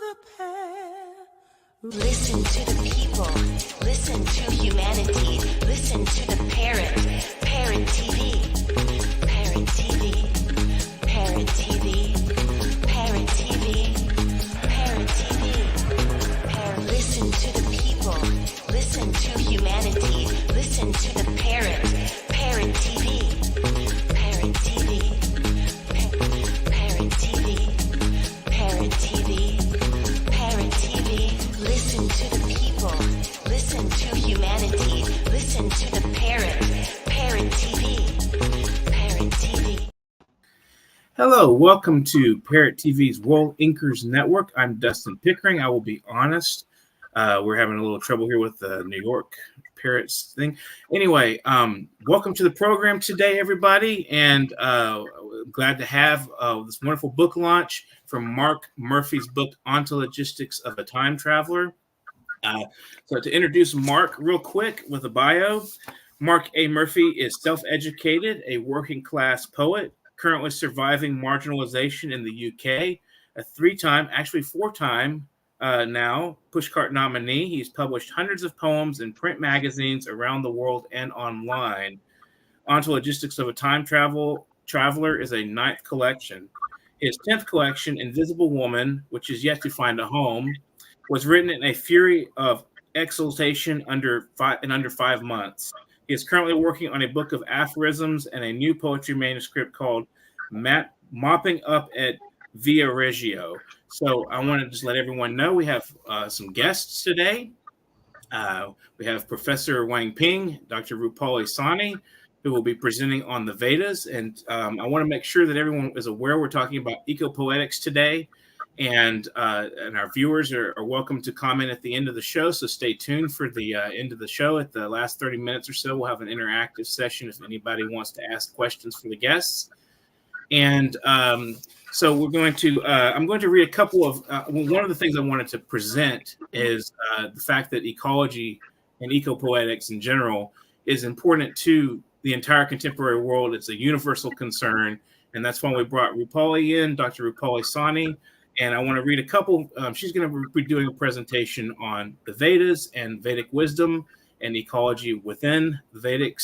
the pair. Listen to the people. Listen to humanity. Listen to the parrot. Parrot TV. Parrot TV. Parrot TV. Parrot TV. Parrot TV. Listen to the people. Listen to humanity. Listen to the parrot. Parrot TV. Parrot TV. Parrot TV. Parrot TV. Parrot TV. Listen to the people. Listen to humanity. Listen to the parrot. Parrot TV. Parrot TV. Hello, welcome to Parrot TV's World Inkers Network. I'm Dustin Pickering. I will be honest. We're having a little trouble here with the New York Parrots thing. Anyway, welcome to the program today, everybody. And glad to have this wonderful book launch from Mark Murphy's book, Ontologistics of a Time Traveler. So to introduce Mark real quick with a bio, Mark A. Murphy is self-educated, a working-class poet, currently surviving marginalization in the UK, a three-time, actually four-time now Pushcart nominee. He's published hundreds of poems in print magazines around the world and online. Ontologistics of a Time Traveler is a ninth collection. His 10th collection, Invisible Woman, which is yet to find a home, was written in a fury of exultation in under 5 months. He is currently working on a book of aphorisms and a new poetry manuscript called Mopping Up at Via Reggio. So I want to just let everyone know we have some guests today. We have Professor Wang Ping, Dr. Rupali Saini, who will be presenting on the Vedas. And I want to make sure that everyone is aware we're talking about eco-poetics today. And our viewers are welcome to comment at the end of the show. So stay tuned for the end of the show. At the last 30 minutes or so, we'll have an interactive session if anybody wants to ask questions for the guests. And so we're going to, I'm going to read a couple of, one of the things I wanted to present is the fact that ecology and eco-poetics in general is important to the entire contemporary world. It's a universal concern. And that's why we brought Rupali in, Dr. Rupali Saini. And I want to read a couple. She's going to be doing a presentation on the Vedas and Vedic wisdom and ecology within the Vedic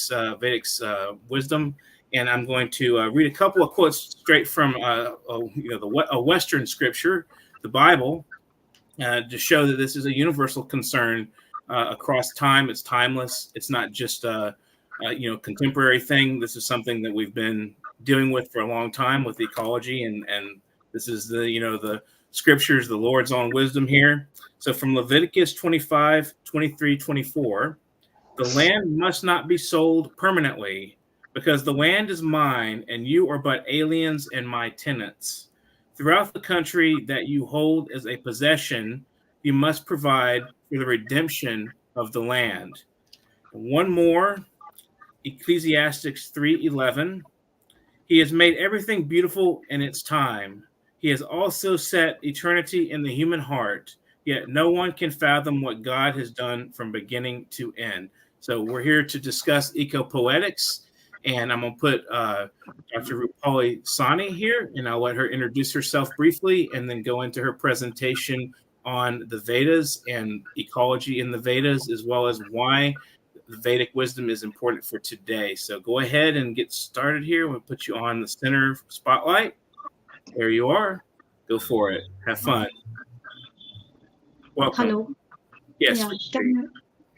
wisdom. And I'm going to read a couple of quotes straight from a Western scripture, the Bible, to show that this is a universal concern across time. It's timeless. It's not just a contemporary thing. This is something that we've been dealing with for a long time with ecology, and this is the scriptures, the Lord's own wisdom here. So from Leviticus 25, 23, 24, the land must not be sold permanently, because the land is mine, and you are but aliens and my tenants. Throughout the country that you hold as a possession, you must provide for the redemption of the land. One more, Ecclesiastes 3:11. He has made everything beautiful in its time. He has also set eternity in the human heart, yet no one can fathom what God has done from beginning to end. So we're here to discuss eco-poetics. And I'm going to put Dr. Rupali Saini here, and I'll let her introduce herself briefly and then go into her presentation on the Vedas and ecology in the Vedas, as well as why the Vedic wisdom is important for today. So go ahead and get started here. We'll put you on the center spotlight. There you are. Go for it. Have fun. Welcome. Hello. Yes. Yeah.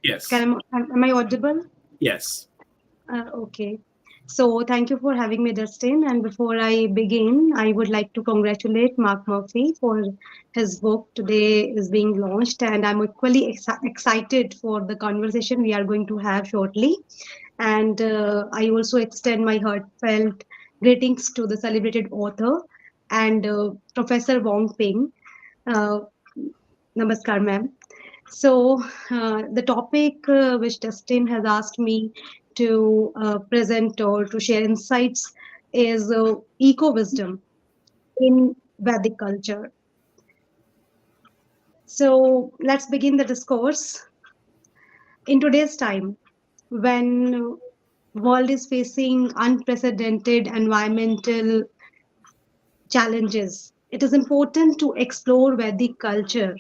Yes. Am I audible? Yes. Okay. So thank you for having me, Dustin. And before I begin, I would like to congratulate Mark Murphy for his book today is being launched. And I'm equally excited for the conversation we are going to have shortly. And I also extend my heartfelt greetings to the celebrated author and Professor Wang Ping. Namaskar, ma'am. So the topic which Dustin has asked me to present or to share insights is eco-wisdom in Vedic culture. So let's begin the discourse. In today's time, when world is facing unprecedented environmental challenges, it is important to explore Vedic culture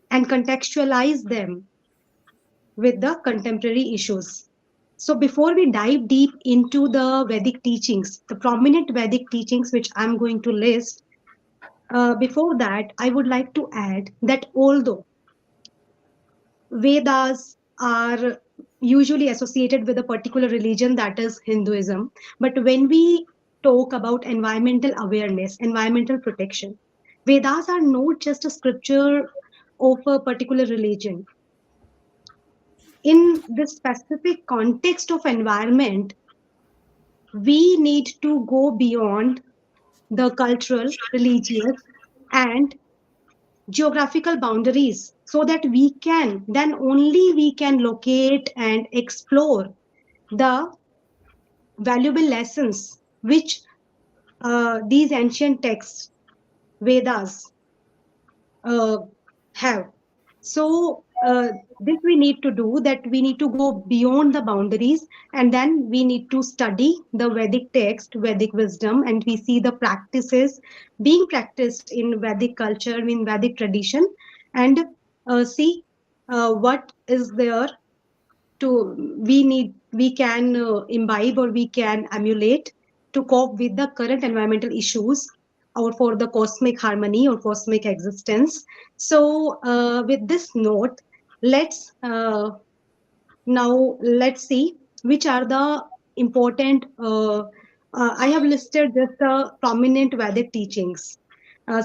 and contextualize them with the contemporary issues. So, before we dive deep into the Vedic teachings, the prominent Vedic teachings which I'm going to list, before that, I would like to add that although Vedas are usually associated with a particular religion, that is Hinduism, but when we talk about environmental awareness, environmental protection, Vedas are not just a scripture of a particular religion. In this specific context of environment, we need to go beyond the cultural, religious, and geographical boundaries so that we can, then only we can locate and explore the valuable lessons which these ancient texts, Vedas, uh, have. So, this we need to do, that we need to go beyond the boundaries, and then we need to study the Vedic text, Vedic wisdom, and we see the practices being practiced in Vedic culture, in Vedic tradition, and see what is there we can imbibe or we can emulate to cope with the current environmental issues or for the cosmic harmony or cosmic existence. So with this note, let's let's see which are the important. I have listed just the prominent Vedic teachings,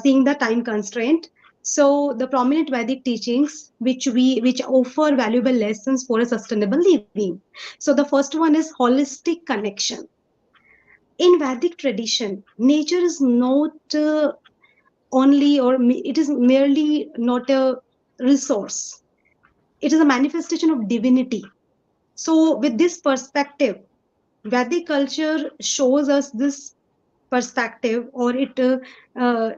seeing the time constraint. So the prominent Vedic teachings which offer valuable lessons for a sustainable living. So the first one is holistic connection. In Vedic tradition, nature is not only it is merely not a resource. It is a manifestation of divinity. So, with this perspective, Vedic culture shows us this perspective, or it uh,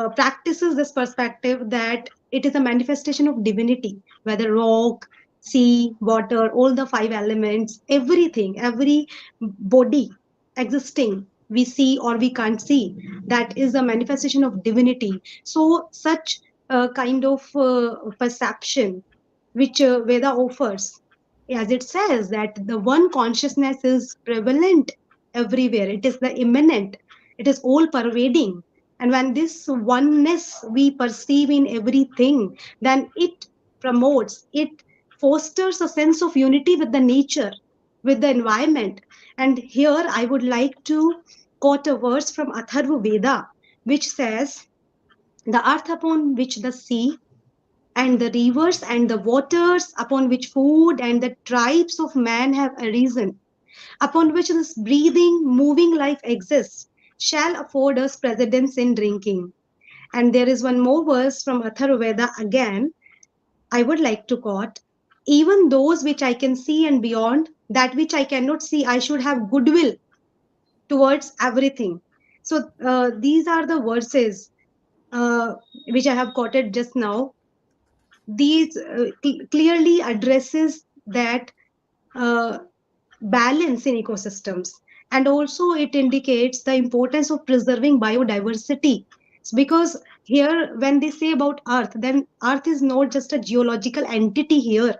practices this perspective that it is a manifestation of divinity, whether rock, sea, water, all the five elements, everything, every body existing, we see or we can't see, that is a manifestation of divinity. So, such kind of perception which Veda offers, as it says that the one consciousness is prevalent everywhere, it is the immanent, it is all pervading. And when this oneness we perceive in everything, then it promotes, it fosters a sense of unity with the nature, with the environment. And here I would like to quote a verse from Atharva Veda, which says, the earth upon which the sea and the rivers and the waters upon which food and the tribes of man have arisen, upon which this breathing, moving life exists, shall afford us precedence in drinking. And there is one more verse from Atharvaveda again, I would like to quote, even those which I can see and beyond, that which I cannot see, I should have goodwill towards everything. So these are the verses uh, which I have quoted just now. These clearly addresses that uh, balance in ecosystems, and also it indicates the importance of preserving biodiversity. Because here when they say about earth, then earth is not just a geological entity here,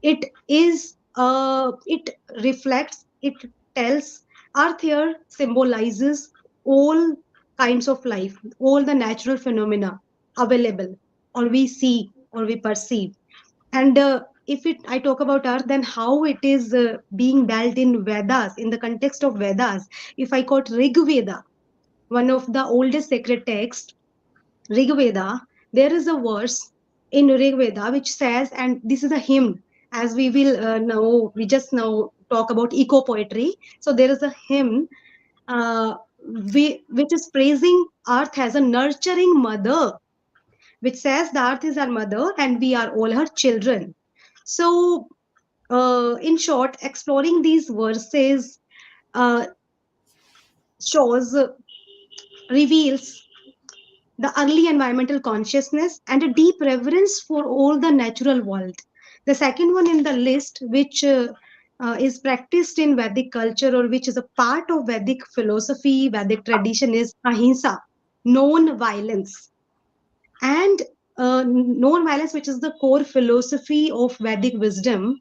it is it reflects, it tells, earth here symbolizes all kinds of life, all the natural phenomena available, or we see or we perceive. And if it I talk about earth, then how it is being dealt in Vedas, in the context of Vedas. If I quote Rig Veda, one of the oldest sacred texts, Rig Veda, there is a verse in Rig Veda which says, and this is a hymn, as we will now, we just now talk about eco poetry. So there is a hymn uh, which is praising earth as a nurturing mother, which says the earth is our mother and we are all her children. So, in short, exploring these verses uh, shows, reveals the early environmental consciousness and a deep reverence for all the natural world. The second one in the list, which is practiced in Vedic culture or which is a part of Vedic philosophy, Vedic tradition, is ahimsa. non-violence. And non-violence, which is the core philosophy of Vedic wisdom,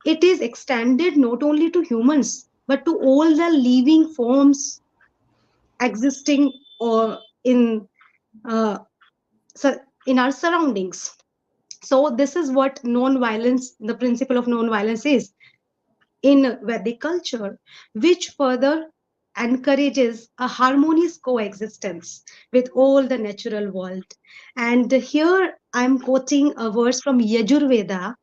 it is extended not only to humans but to all the living forms existing or in uh, in our surroundings. So this is what non-violence, the principle of non-violence is in Vedic culture, which further encourages a harmonious coexistence with all the natural world. And here I'm quoting a verse from Yajurveda,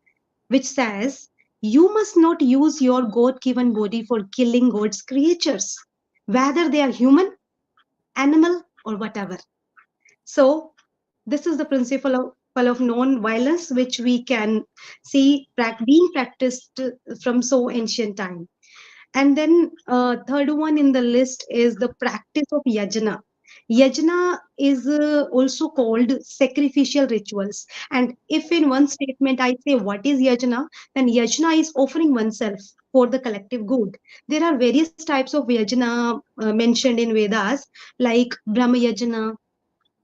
which says, "You must not use your God given body for killing God's creatures, whether they are human, animal, or whatever." So, this is the principle of non-violence, which we can see being practiced from so ancient time. And then third one in the list is the practice of yajna. Yajna is also called sacrificial rituals. And if in one statement I say what is yajna, then yajna is offering oneself for the collective good. There are various types of yajna mentioned in Vedas, like Brahma yajna,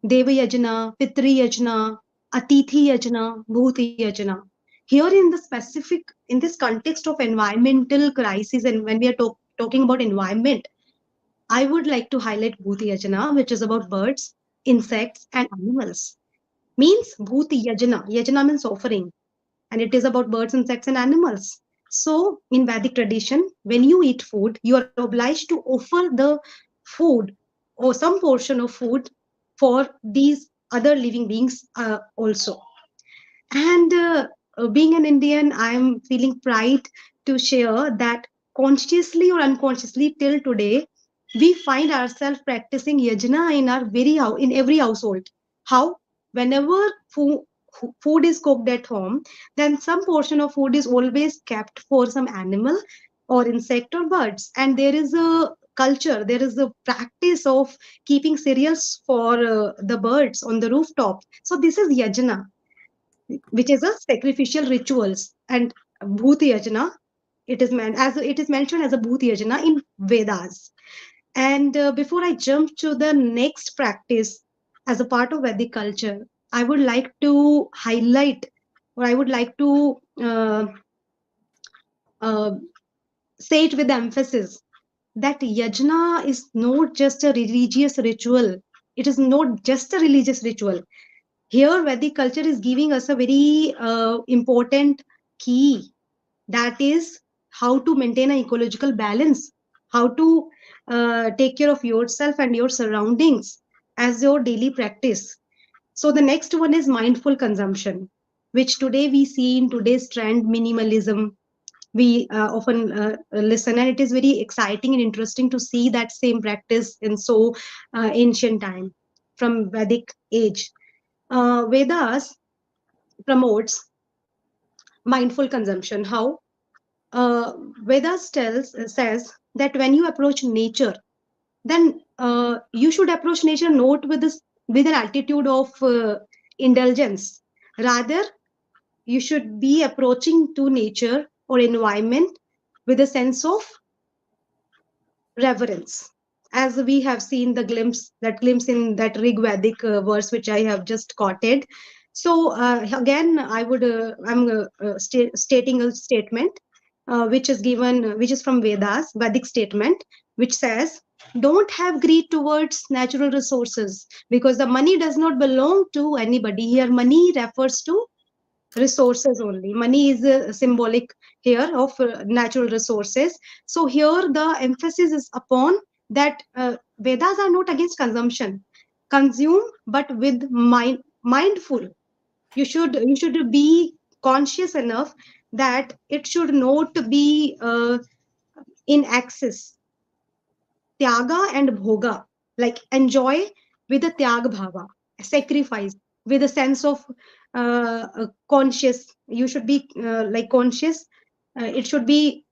Deva yajna, Pitri yajna, Atithi yajna, Bhuti yajna. Here in the specific, in this context of environmental crisis, and when we are talking about environment, I would like to highlight Bhuti yajna, which is about birds, insects, and animals. Means Bhuti yajna. Yajna means offering, and it is about birds, insects, and animals. So, in Vedic tradition, when you eat food, you are obliged to offer the food or some portion of food for these other living beings also. And being an Indian, I'm feeling pride to share that consciously or unconsciously till today, we find ourselves practicing yajna in our in every household. How? Whenever food is cooked at home, then some portion of food is always kept for some animal or insect or birds. And there is a culture, there is a practice of keeping cereals for the birds on the rooftop. So this is yajna, which is a sacrificial rituals. And bhuti yajna, it is mentioned as a bhuti yajna in Vedas. And before I jump to the next practice as a part of Vedic culture, I would like to highlight, or I would like to uh, say it with emphasis, that yajna is not just a religious ritual. It is not just a religious ritual. Here, Vedic culture is giving us a very important key, that is how to maintain an ecological balance, how to take care of yourself and your surroundings as your daily practice. So, the next one is mindful consumption, which today we see in today's trend minimalism. We often listen, and it is very exciting and interesting to see that same practice in so ancient time from Vedic age. Vedas promotes mindful consumption. How? Uh, Vedas says that when you approach nature, then you should approach nature not with an attitude of indulgence. Rather, you should be approaching to nature or environment with a sense of reverence, as we have seen that glimpse in that Rig Vedic verse which I have just quoted. So again, I'm stating a statement which is from Vedas, Vedic statement, which says, "Don't have greed towards natural resources, because the money does not belong to anybody." Here, money refers to resources only. Money is symbolic here of natural resources. So here the emphasis is upon that Vedas are not against consumption. Consume, but with mindful. You should be conscious enough that it should not be in excess. Tyaga and bhoga, like enjoy with a tyag bhava, sacrifice with a sense of conscious. You should be like conscious. It should be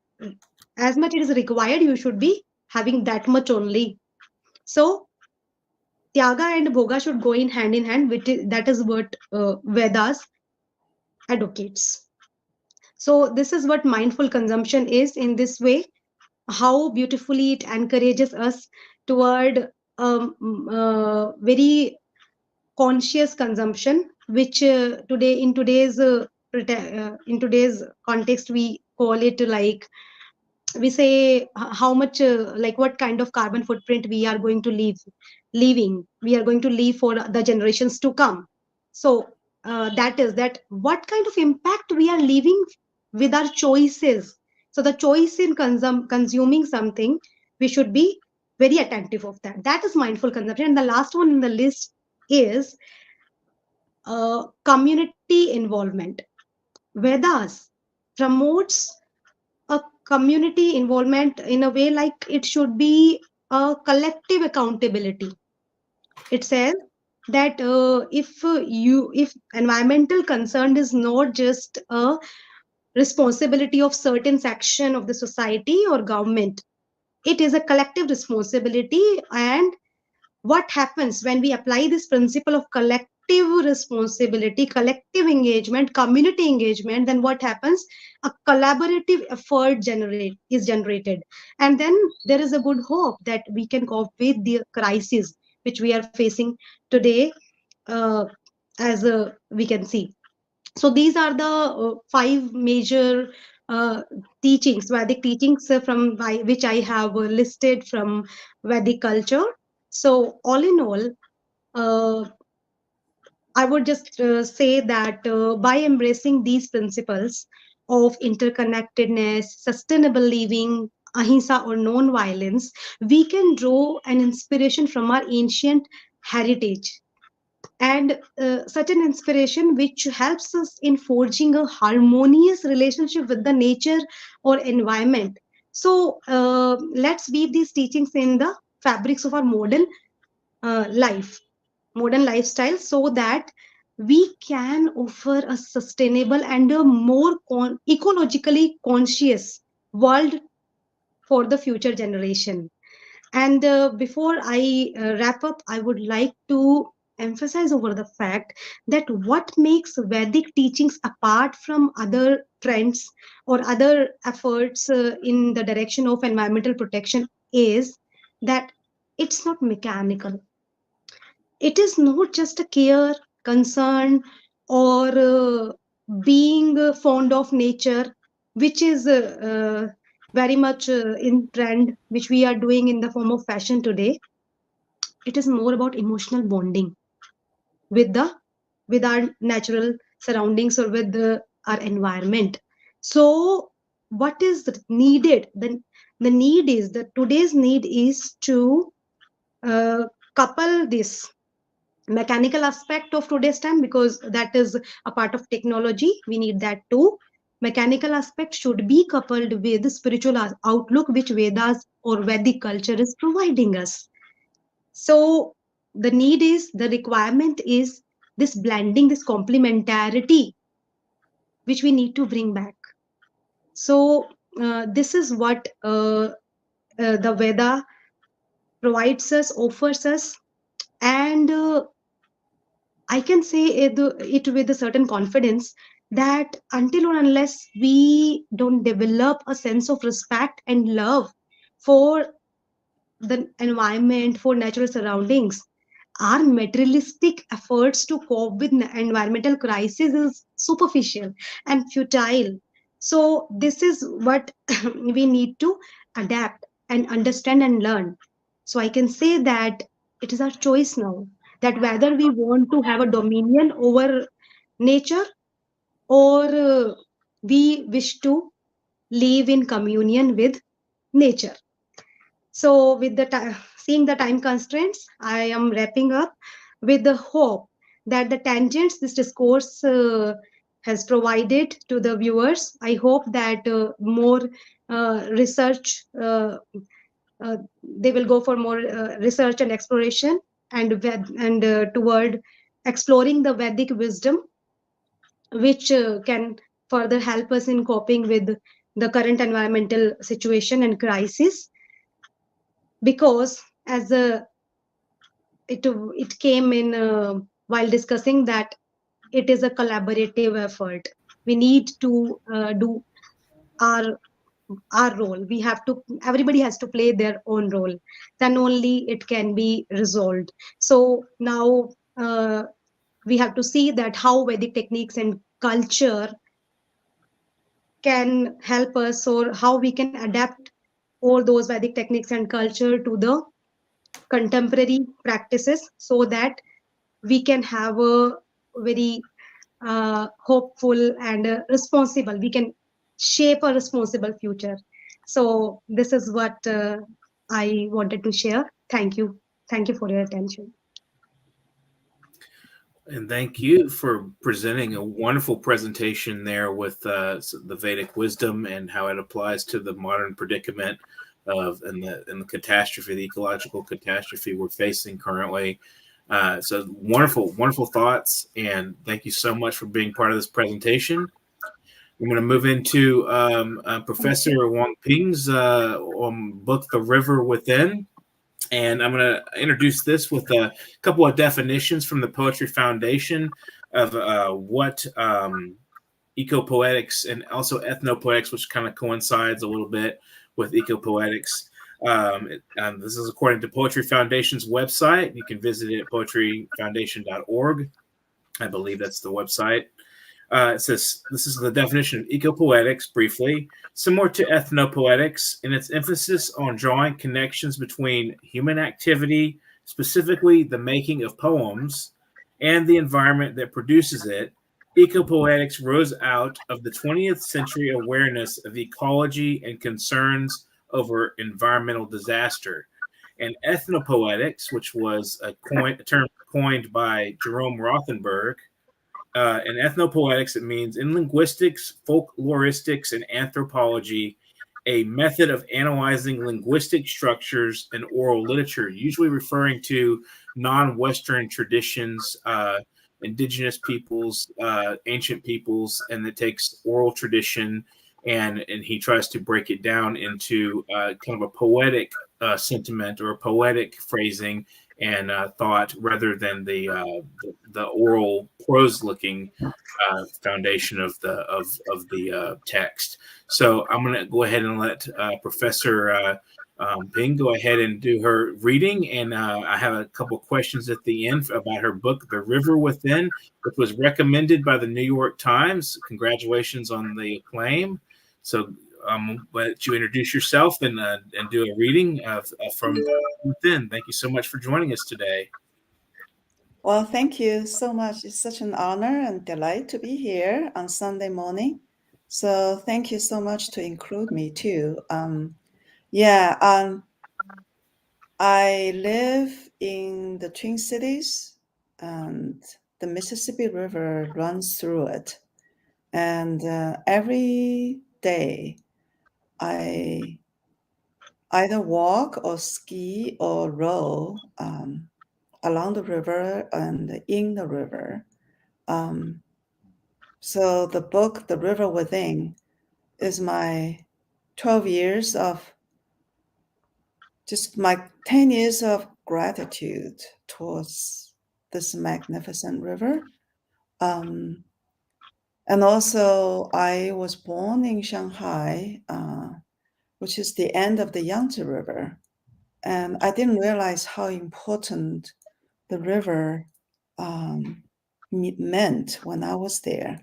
as much it is required. You should be having that much only. So tyaga and bhoga should go in hand, that is what Vedas advocates. So this is what mindful consumption is in this way, how beautifully it encourages us toward very conscious consumption, which in today's context we call it like, we say how much like what kind of carbon footprint we are going to we are going to leave for the generations to come. So that is that what kind of impact we are leaving with our choices. So the choice in consuming something, we should be very attentive of that. That is mindful consumption. And the last one in the list is community involvement. Vedas promotes a community involvement in a way like it should be a collective accountability. It says that if environmental concern is not just a responsibility of certain section of the society or government, it is a collective responsibility. And what happens when we apply this principle of collective responsibility, collective engagement, community engagement, then what happens? A collaborative effort is generated. And then there is a good hope that we can cope with the crisis which we are facing today, uh, as we can see. So these are the five major uh, teachings, Vedic teachings, which I have listed from Vedic culture. So all in all, uh, I would just say that by embracing these principles of interconnectedness, sustainable living, ahimsa or non-violence, we can draw an inspiration from our ancient heritage, and such an inspiration which helps us in forging a harmonious relationship with the nature or environment. So let's weave these teachings in the fabrics of our life modern lifestyle, so that we can offer a sustainable and a more ecologically conscious world for the future generation. And before I wrap up, I would like to emphasize over the fact that what makes Vedic teachings apart from other trends or other efforts in the direction of environmental protection is that it's not mechanical. It is not just a care, concern, or being fond of nature, which is very much in trend, which we are doing in the form of fashion today. It is more about emotional bonding with the with our natural surroundings or with our environment. So what is needed? The need is that today's need is to couple this mechanical aspect of today's time, because that is a part of technology, we need that too. Mechanical aspect should be coupled with the spiritual outlook which Vedas or Vedic culture is providing us. So the requirement is this blending, this complementarity which we need to bring back. So this is what the Veda provides us, offers us. And I can say it with a certain confidence that until or unless we don't develop a sense of respect and love for the environment, for natural surroundings, our materialistic efforts to cope with environmental crisis is superficial and futile. So this is what we need to adapt and understand and learn. So I can say that it is our choice now, that whether we want to have a dominion over nature, or we wish to live in communion with nature. So, with seeing the time constraints, I am wrapping up with the hope that the tangents this discourse has provided to the viewers. I hope that more research, they will go for more research and exploration, and toward exploring the Vedic wisdom, which can further help us in coping with the current environmental situation and crisis. Because as it came in while discussing that it is a collaborative effort, we need to do our our role. Everybody has to play their own role. Then only it can be resolved. So now we have to see that how Vedic techniques and culture can help us, or how we can adapt all those Vedic techniques and culture to the contemporary practices, so that we can have a very hopeful and responsible, we can shape a responsible future. So this is what I wanted to share. Thank you for your attention. And thank you for presenting a wonderful presentation there with the Vedic wisdom and how it applies to the modern predicament of and the catastrophe, the ecological catastrophe we're facing currently. So wonderful thoughts, and thank you so much for being part of this presentation. I'm going to move into Professor Wang Ping's book, The River Within. And I'm going to introduce this with a couple of definitions from the Poetry Foundation of what ecopoetics and also ethnopoetics, which kind of coincides a little bit with ecopoetics. This is according to Poetry Foundation's website. You can visit it at poetryfoundation.org. I believe that's the website. It says, this is the definition of ecopoetics, briefly, similar to ethnopoetics in its emphasis on drawing connections between human activity, specifically the making of poems, and the environment that produces it. Ecopoetics rose out of the 20th century awareness of ecology and concerns over environmental disaster. And ethnopoetics, which was a term coined by Jerome Rothenberg, in ethnopoetics, it means in linguistics, folkloristics, and anthropology, a method of analyzing linguistic structures in oral literature, usually referring to non-Western traditions, indigenous peoples, ancient peoples, and it takes oral tradition and he tries to break it down into kind of a poetic sentiment or a poetic phrasing and thought, rather than the oral prose-looking foundation of the text. So I'm going to go ahead and let Professor Ping go ahead and do her reading, and I have a couple questions at the end about her book, The River Within, which was recommended by the New York Times. Congratulations on the acclaim. So let you introduce yourself and do a reading from Within. Thank you so much for joining us today. Well, thank you so much. It's such an honor and delight to be here on Sunday morning. So thank you so much to include me too. I live in the Twin Cities, and the Mississippi River runs through it. And every day I either walk or ski or row along the river and in the river. So the book, The River Within, is my 12 years of just my 10 years of gratitude towards this magnificent river. And also I was born in Shanghai, which is the end of the Yangtze River. And I didn't realize how important the river meant when I was there,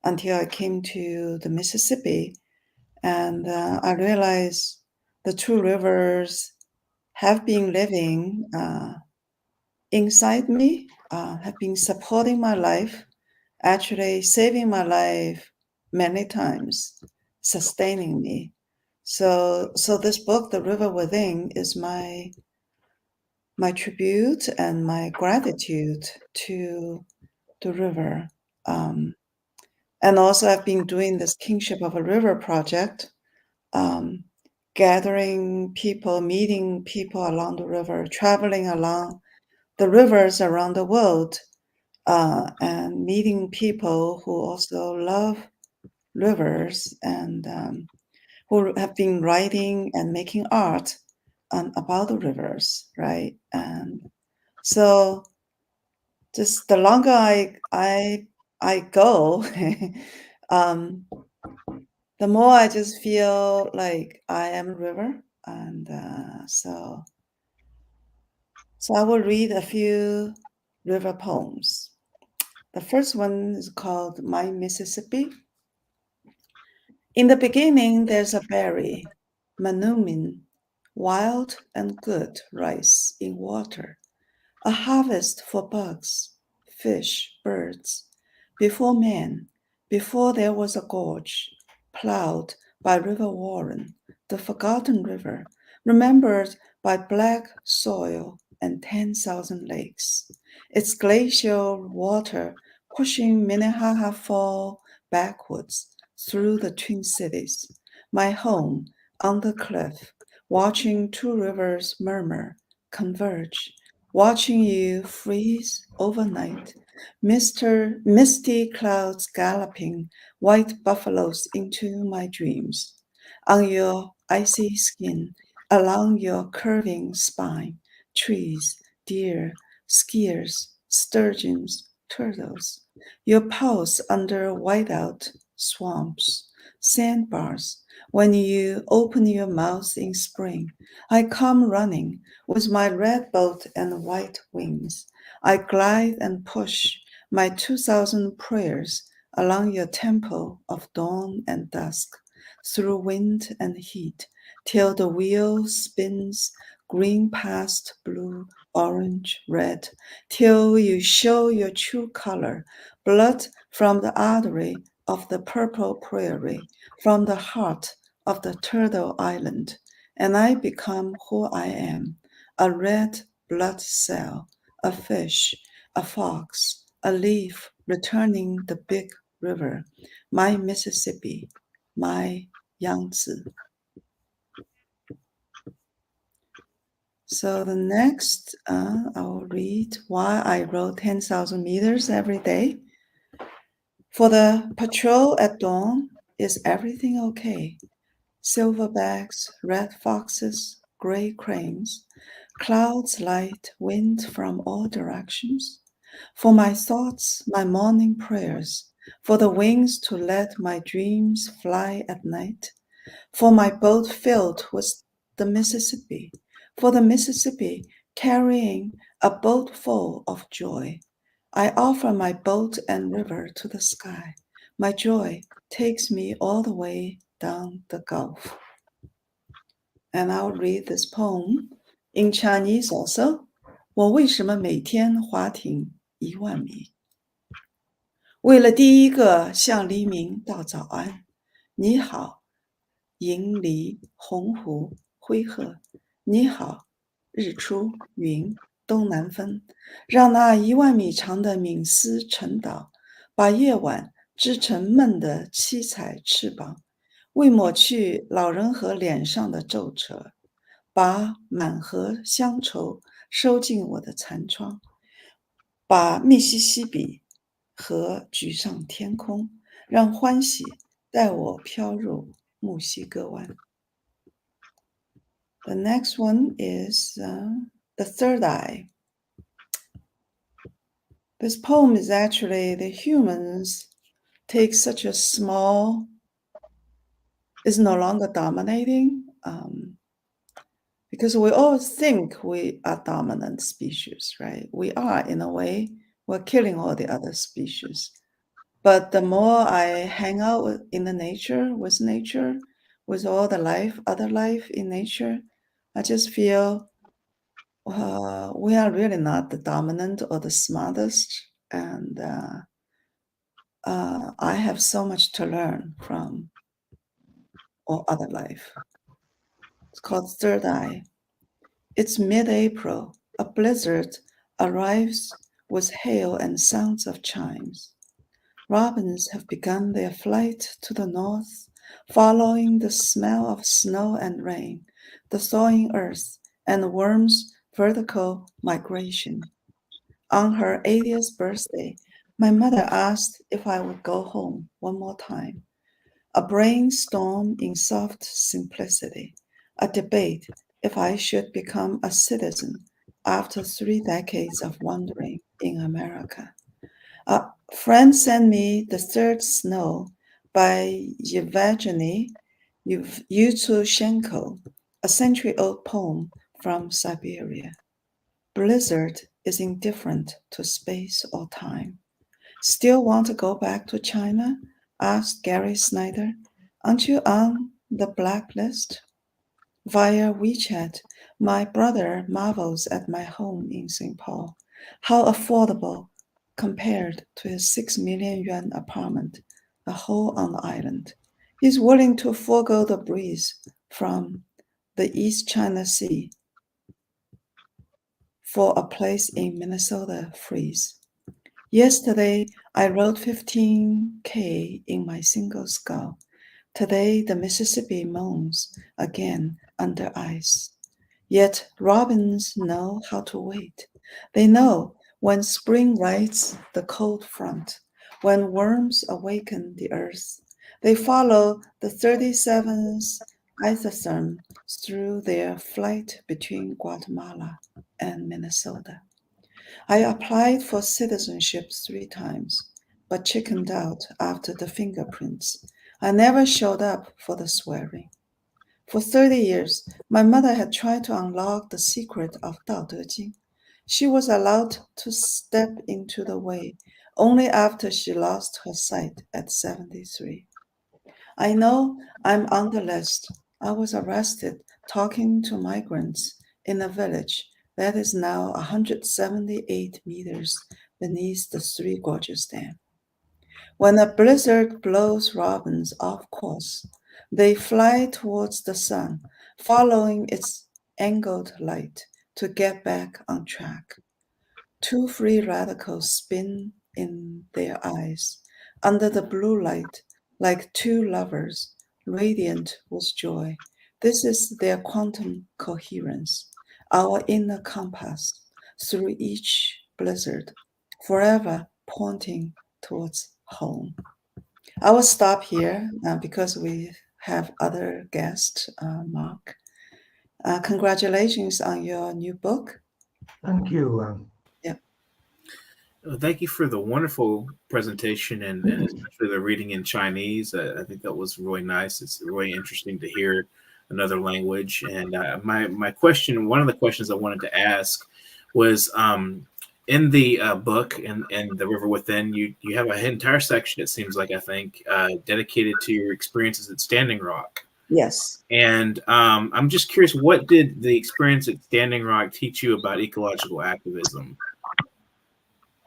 until I came to the Mississippi. And I realized the two rivers have been living inside me, have been supporting my life, actually saving my life many times, sustaining me. So this book, The River Within, is my tribute and my gratitude to the river. And also I've been doing this Kingship of a River project, gathering people, meeting people along the river, traveling along the rivers around the world, and meeting people who also love rivers and who have been writing and making art about the rivers, right? And so just the longer I go, the more I just feel like I am a river. And so I will read a few river poems. The first one is called My Mississippi. In the beginning, there's a berry, manumin, wild and good rice in water, a harvest for bugs, fish, birds. Before man, before there was a gorge, plowed by River Warren, the forgotten river, remembered by black soil and 10,000 lakes, its glacial water pushing Minnehaha Fall backwards through the Twin Cities, my home on the cliff, watching two rivers murmur, converge, watching you freeze overnight, misty clouds galloping white buffaloes into my dreams. On your icy skin, along your curving spine, trees, deer, skiers, sturgeons, turtles. Your pulse under whiteout swamps, sandbars. When you open your mouth in spring, I come running with my red boat and white wings. I glide and push my 2,000 prayers along your temple of dawn and dusk, through wind and heat, till the wheel spins green past blue, orange, red, till you show your true color, blood from the artery of the purple prairie, from the heart of the turtle island, and I become who I am, a red blood cell, a fish, a fox, a leaf returning the big river, my Mississippi, my Yangtze. So the next, I will read why I rode 10,000 meters every day. For the patrol at dawn, is everything okay? Silverbacks, red foxes, gray cranes, clouds light, wind from all directions. For my thoughts, my morning prayers, for the wings to let my dreams fly at night, for my boat filled with the Mississippi, for the Mississippi carrying a boat full of joy. I offer my boat and river to the sky. My joy takes me all the way down the Gulf. And I'll read this poem in Chinese also. 我为什么每天划艇10000米？为了第一个向黎明道早安。你好，银离鸿鹄灰鹤。你好，日出云东南风。让那10000米长的冥思沉岛，把夜晚织成梦的七彩翅膀，为抹去老人河脸上的皱褶，把满河乡愁收进我的残窗，把密西西比河举上天空，让欢喜带我飘入墨西哥湾。The next one is The Third Eye. This poem is actually the humans take such a small, is no longer dominating, because we all think we are dominant species, right? We are, in a way, we're killing all the other species. But the more I hang out in the nature, with all the life, other life in nature, I just feel we are really not the dominant or the smartest, and I have so much to learn from all other life. It's called Third Eye. It's mid-April. A blizzard arrives with hail and sounds of chimes. Robins have begun their flight to the north, following the smell of snow and rain, the thawing earth, and worms' vertical migration. On her 80th birthday, my mother asked if I would go home one more time. A brainstorm in soft simplicity, a debate if I should become a citizen after 3 decades of wandering in America. A friend sent me the third snow by Yevgeny Yutushenko, a century-old poem from Siberia. Blizzard is indifferent to space or time. Still want to go back to China? Asked Gary Snyder. Aren't you on the blacklist? Via WeChat, my brother marvels at my home in St. Paul. How affordable compared to his 6 million yuan apartment, a hole on the island. He's willing to forego the breeze from the East China Sea for a place in Minnesota freeze. Yesterday, I rode 15K in my single scull. Today, the Mississippi moans again under ice. Yet robins know how to wait. They know when spring rides the cold front, when worms awaken the earth. They follow the 37th isotherm through their flight between Guatemala and Minnesota. I applied for citizenship 3 times, but chickened out after the fingerprints. I never showed up for the swearing. For 30 years, my mother had tried to unlock the secret of Dao De Jing. She was allowed to step into the way only after she lost her sight at 73. I know I'm on the list. I was arrested talking to migrants in a village that is now 178 meters beneath the Three Gorges Dam. When a blizzard blows robins off course, they fly towards the sun, following its angled light to get back on track. 2 free radicals spin in their eyes under the blue light like 2 lovers, radiant with joy. This is their quantum coherence, our inner compass through each blizzard, forever pointing towards home. I will stop here because we have other guests, Mark. Congratulations on your new book. Thank you. Thank you for the wonderful presentation and especially the reading in Chinese. I think that was really nice. It's really interesting to hear another language. And my question, one of the questions I wanted to ask was in the book and The River Within, you have an entire section, it seems like, I think, dedicated to your experiences at Standing Rock. Yes. And I'm just curious, what did the experience at Standing Rock teach you about ecological activism?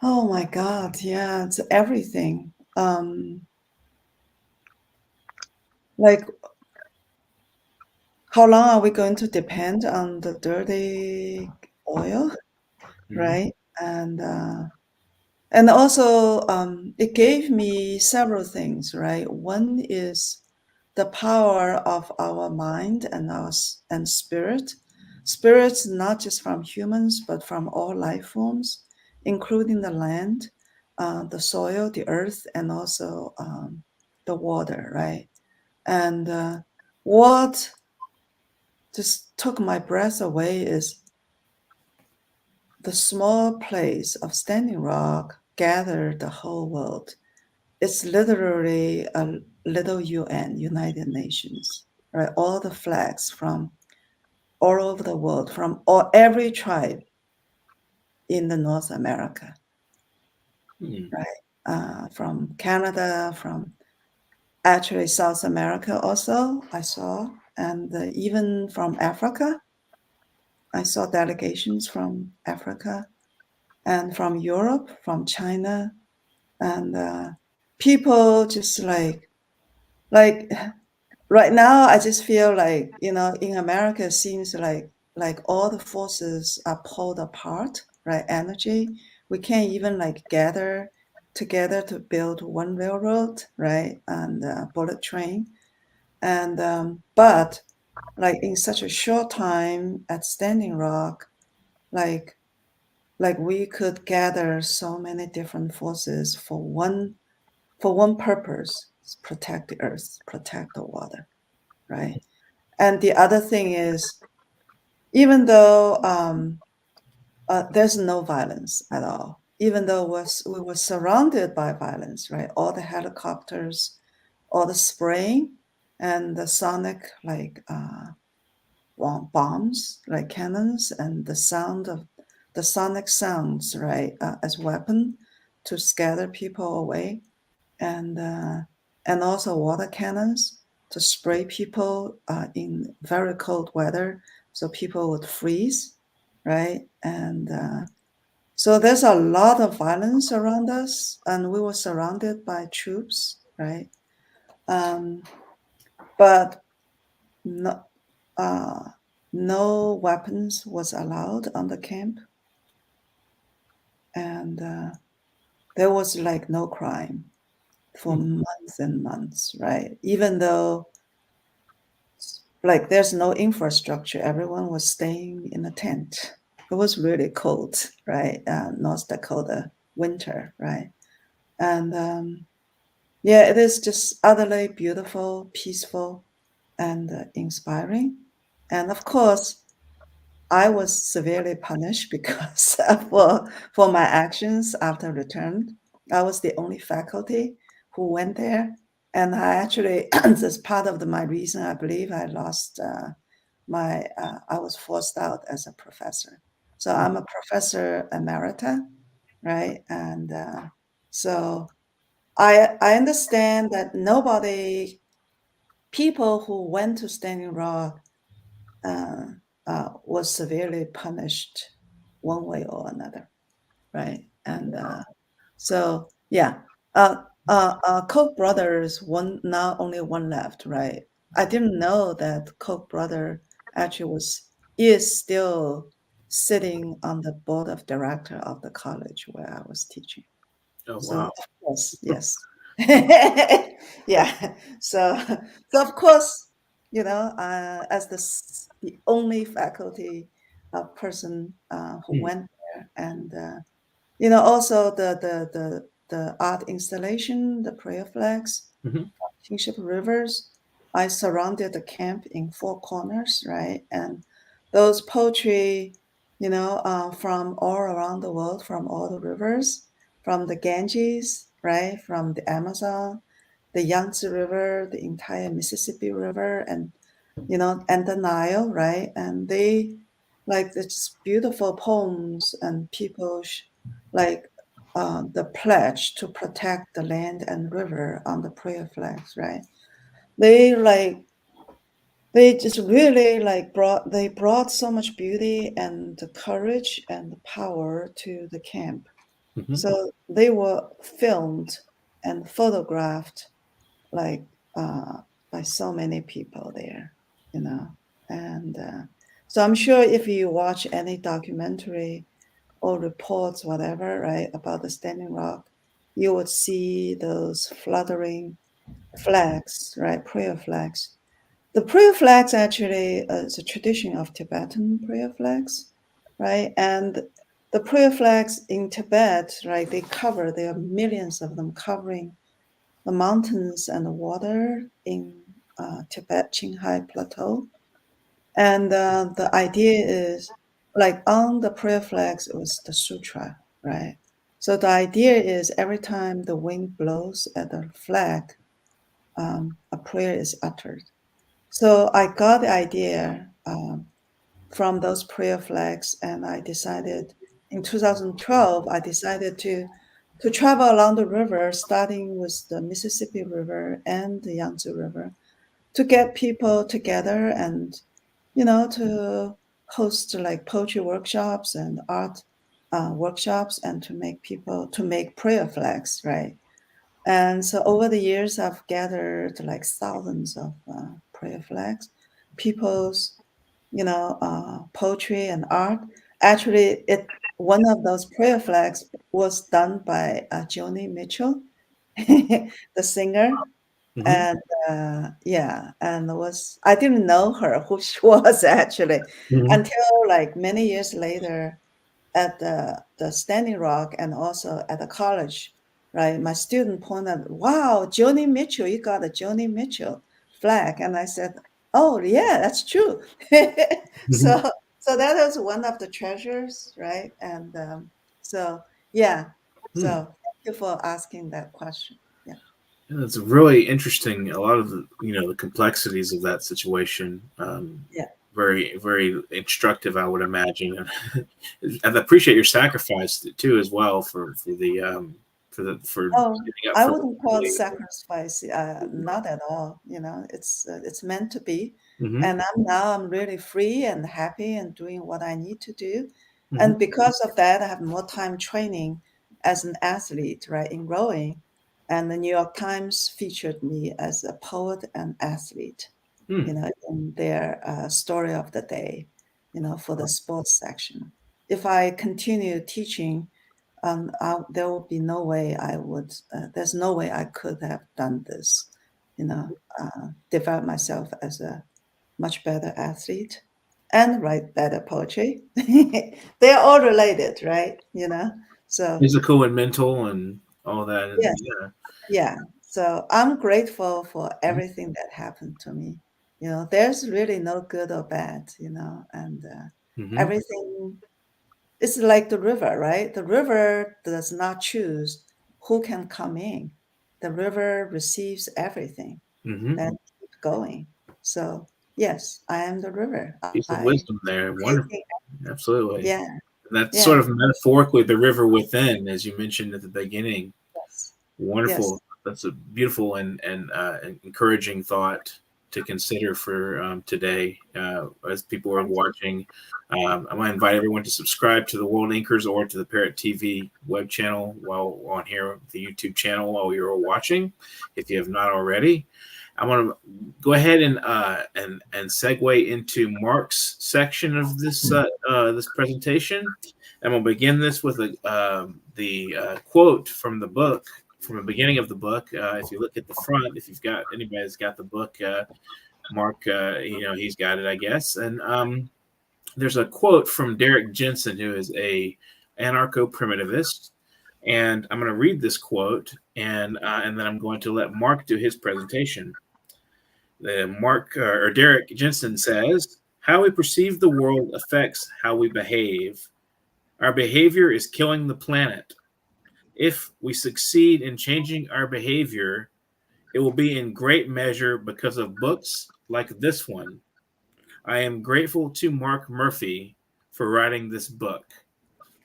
Oh my God, yeah, it's everything. Like, how long are we going to depend on the dirty oil, right? And also, it gave me several things, right? One is the power of our mind and spirit. Spirits not just from humans, but from all life forms, including the land, the soil, the earth, and also the water, right? And what just took my breath away is the small place of Standing Rock gathered the whole world. It's literally a little UN, United Nations, right? All the flags from all over the world, from every tribe in the North America, right? From Canada, from actually South America also, I saw, and even from Africa. I saw delegations from Africa and from Europe, from China, and people just like right now, I just feel like, in America, it seems like all the forces are pulled apart, right? Energy. We can't even like gather together to build one railroad, right? And bullet train. And but like in such a short time at Standing Rock, like we could gather so many different forces for one purpose: protect the earth, protect the water, right? And the other thing is, even though there's no violence at all, even though we were surrounded by violence, right? All the helicopters, all the spraying and the sonic bombs, like cannons, and the sound of the sonic sounds, right, as weapon to scatter people away, and also water cannons to spray people in very cold weather, so people would freeze, right? And so there's a lot of violence around us, and we were surrounded by troops, right? But no, no weapons was allowed on the camp, and there was like no crime for months and months, right? Even though like there's no infrastructure, everyone was staying in a tent. It was really cold, right? North Dakota winter, right? And yeah, it is just utterly beautiful, peaceful, and inspiring. And of course, I was severely punished because for my actions after return. I was the only faculty who went there, and I actually that's part of my reason. I believe I lost I was forced out as a professor. So I'm a professor emerita, right? And so I understand that people who went to Standing Rock uh, was severely punished one way or another, right? And so yeah, Koch brothers now only one left, right? I didn't know that Koch brother actually is still sitting on the board of director of the college where I was teaching. Oh, So wow. of course, yes. Yeah. So of course, as the only faculty person who Mhm. went there, and also the art installation, the prayer flags, Mhm. Kingship Rivers. I surrounded the camp in four corners, right? And those poetry, from all around the world, from all the rivers, from the Ganges, right? From the Amazon, the Yangtze River, the entire Mississippi River, and the Nile, right? And they like this beautiful poems and people like the pledge to protect the land and river on the prayer flags, right? They like they just really brought so much beauty and the courage and the power to the camp. Mhm. So they were filmed and photographed like by so many people there, and so I'm sure if you watch any documentary or reports, whatever, right, about the Standing Rock, you would see those fluttering flags, right, prayer flags. The prayer flags actually is a tradition of Tibetan prayer flags, right? And the prayer flags in Tibet, right, there are millions of them covering the mountains and the water in Tibet, Qinghai Plateau. And the idea is like on the prayer flags, it was the sutra, right? So the idea is every time the wind blows at the flag, a prayer is uttered. So I got the idea from those prayer flags, and I decided in 2012, I decided to travel along the river, starting with the Mississippi River and the Yangtze River, to get people together and to host like poetry workshops and art workshops, and to make prayer flags, right? And so over the years, I've gathered like thousands of prayer flags, people's poetry and art. Actually, one of those prayer flags was done by Joni Mitchell, the singer, Mhm. and yeah, and I didn't know her who she was actually Mhm. until like many years later at the Standing Rock and also at the college, right? My student pointed, "Wow, Joni Mitchell, you got a Joni Mitchell flag," and I said, "Oh yeah, that's true." Mhm. so so that was one of the treasures, right? And so yeah, so Hmm. thank you for asking that question. Yeah. It's really interesting. A lot of the complexities of that situation. Yeah. Very, very instructive, I would imagine. And I appreciate your sacrifice too, as well, for Oh, getting up I for. wouldn't call it sacrifice. Not at all. It's meant to be. Mm-hmm, And I'm really free and happy and doing what I need to do. mm-hmm, And because of that, I have more time training as an athlete, right, in rowing. And the New York Times featured me as a poet and athlete, mm. in their story of the day, for the sports section. If I continue teaching, there will be no way there's no way I could have done this, develop myself as a much better athlete and write better poetry. They're all related, right? So Physical and mental and all that, and yes, yeah. So I'm grateful for everything that happened to me. There's really no good or bad, and mm-hmm, everything. It's like the river, right? The river does not choose who can come in. The river receives everything mm-hmm. and keep going. So yes, I am the river. Piece of I wisdom there. Wonderful. taking, Absolutely. yeah, That's yeah, sort of metaphorically the river within, as you mentioned at the beginning. yes, yes, Wonderful. That's a beautiful and encouraging thought to consider for today as people are watching. I want to invite everyone to subscribe to the World Anchors or to the Parrot TV web channel while on here, the YouTube channel, while you're watching, if you have not already. I want to go ahead and segue into Mark's section of this this presentation. And we'll begin this with the quote from the book, from the beginning of the book. If you look at the front, if you've got anybody that's got the book, Mark, he's got it, I guess. And there's a quote from Derek Jensen, who is a anarcho-primitivist. And I'm going to read this quote, and then I'm going to let Mark do his presentation. Derek Jensen says, "How we perceive the world affects how we behave. Our behavior is killing the planet. If we succeed in changing our behavior, it will be in great measure because of books like this one. I am grateful to Mark Murphy for writing this book."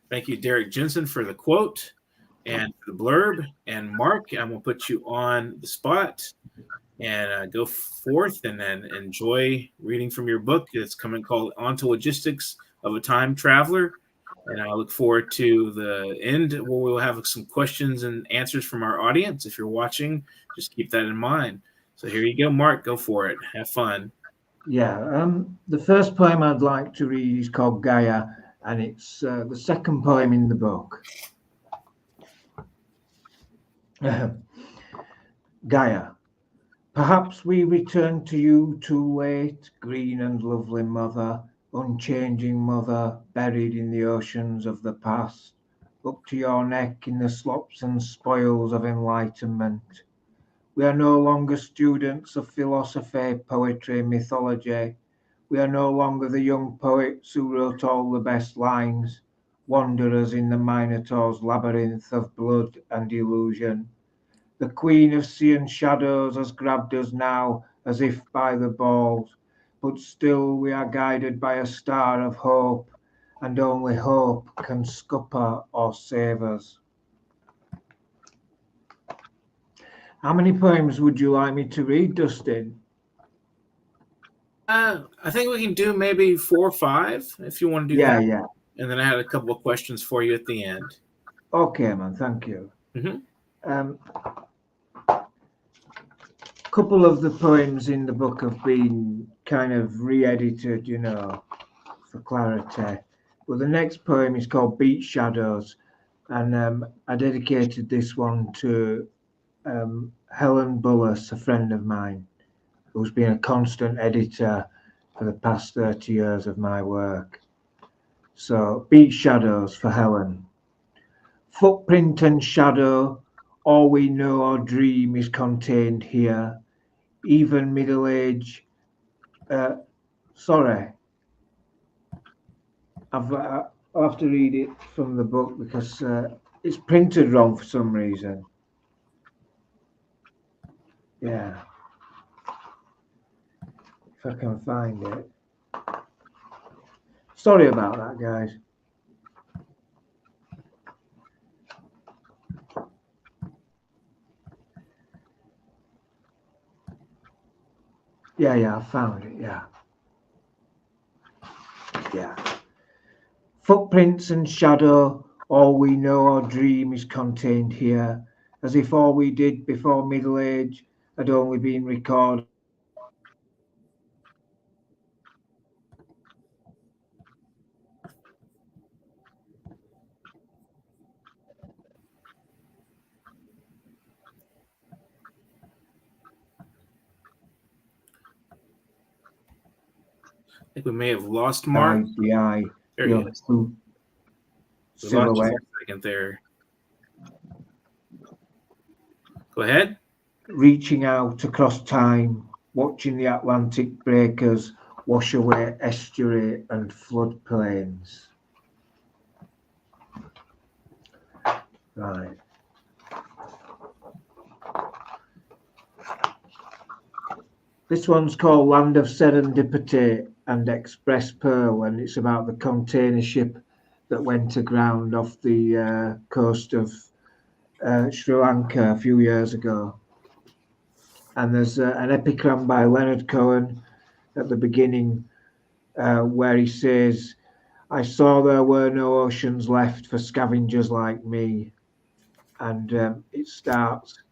Thank you, Derek Jensen, for the quote and the blurb. And Mark, I'm going to put you on the spot and go forth and then enjoy reading from your book. It's coming called Ontologistics of a Time Traveler. And I look forward to the end where we'll have some questions and answers from our audience. If you're watching, just keep that in mind. So here you go, Mark. Go for it. Have fun. Yeah, the first poem I'd like to read is called Gaia, and it's the second poem in the book. Gaia. Perhaps we return to you too late, green and lovely mother, unchanging mother, buried in the oceans of the past, up to your neck in the slops and spoils of enlightenment. We are no longer students of philosophy, poetry, mythology. We are no longer the young poets who wrote all the best lines, wanderers in the Minotaur's labyrinth of blood and illusion. The queen of sea and shadows has grabbed us now as if by the balls, but still we are guided by a star of hope, and only hope can scupper or save us. How many poems would you like me to read, Dustin? I think we can do maybe 4 or 5 if you want to do that. Yeah. And then I had a couple of questions for you at the end. Okay, man. Thank you. Mm-hmm. Couple of the poems in the book have been kind of re-edited, for clarity. Well, the next poem is called Beach Shadows, and I dedicated this one to Helen Bullis, a friend of mine, who's been a constant editor for the past 30 years of my work. So, Beach Shadows for Helen. Footprint and shadow, all we know or dream is contained here. Even middle age. Sorry, I'll have to read it from the book because it's printed wrong for some reason. Yeah. If I can find it. Sorry about that, guys. Yeah, I found it, yeah. Footprints and shadow, all we know or dream is contained here, as if all we did before middle age had only been recorded. I think we may have lost Mark. The eye, There he is. We lost you for silhouette. a second there. Go ahead. Reaching out across time, watching the Atlantic breakers wash away estuary and floodplains. Right. This one's called Land of Serendipity and Express Pearl, and it's about the container ship that went aground off the coast of Sri Lanka a few years ago. And there's an epigram by Leonard Cohen at the beginning where he says, I saw there were no oceans left for scavengers like me. And it starts,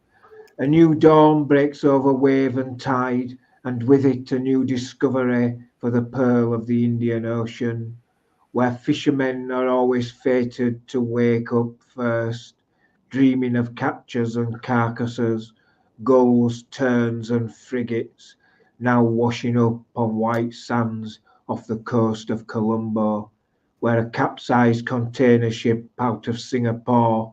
a new dawn breaks over wave and tide, and with it a new discovery for the pearl of the Indian Ocean, where fishermen are always fated to wake up first, dreaming of captures and carcasses, gulls, terns and frigates, now washing up on white sands off the coast of Colombo, where a capsized container ship out of Singapore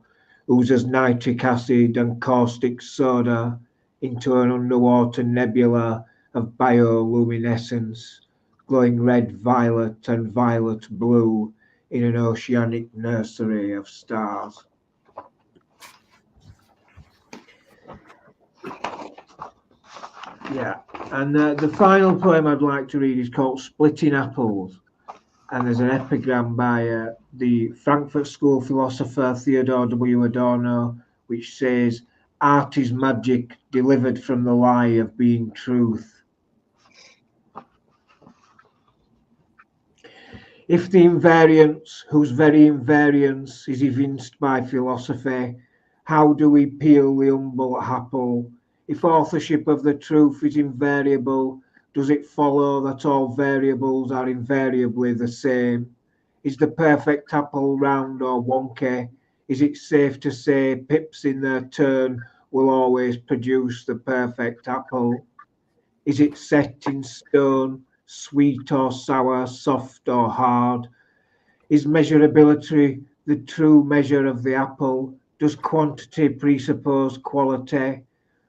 oozes nitric acid and caustic soda into an underwater nebula of bioluminescence, glowing red, violet and violet blue in an oceanic nursery of stars. Yeah, and the final poem I'd like to read is called Splitting Apples, and there's an epigram by the Frankfurt School philosopher Theodore W. Adorno, which says, art is magic delivered from the lie of being truth. If the invariance, whose very invariance is evinced by philosophy, how do we peel the humble apple? If authorship of the truth is invariable, does it follow that all variables are invariably the same? Is the perfect apple round or wonky? Is it safe to say pips in their turn will always produce the perfect apple? Is it set in stone, sweet or sour, soft or hard? Is measurability the true measure of the apple? Does quantity presuppose quality?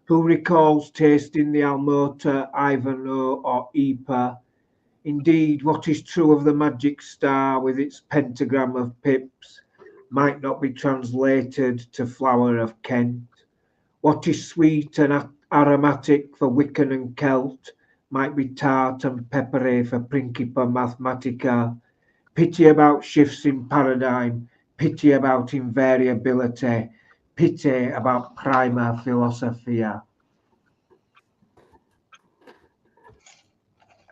Who recalls tasting the Almota, Ivanhoe or Ypres? Indeed, what is true of the magic star with its pentagram of pips might not be translated to flower of Kent. What is sweet and aromatic for Wiccan and Celt might be tart and peppery for Principia Mathematica. Pity about shifts in paradigm, pity about invariability, pity about prima philosophia.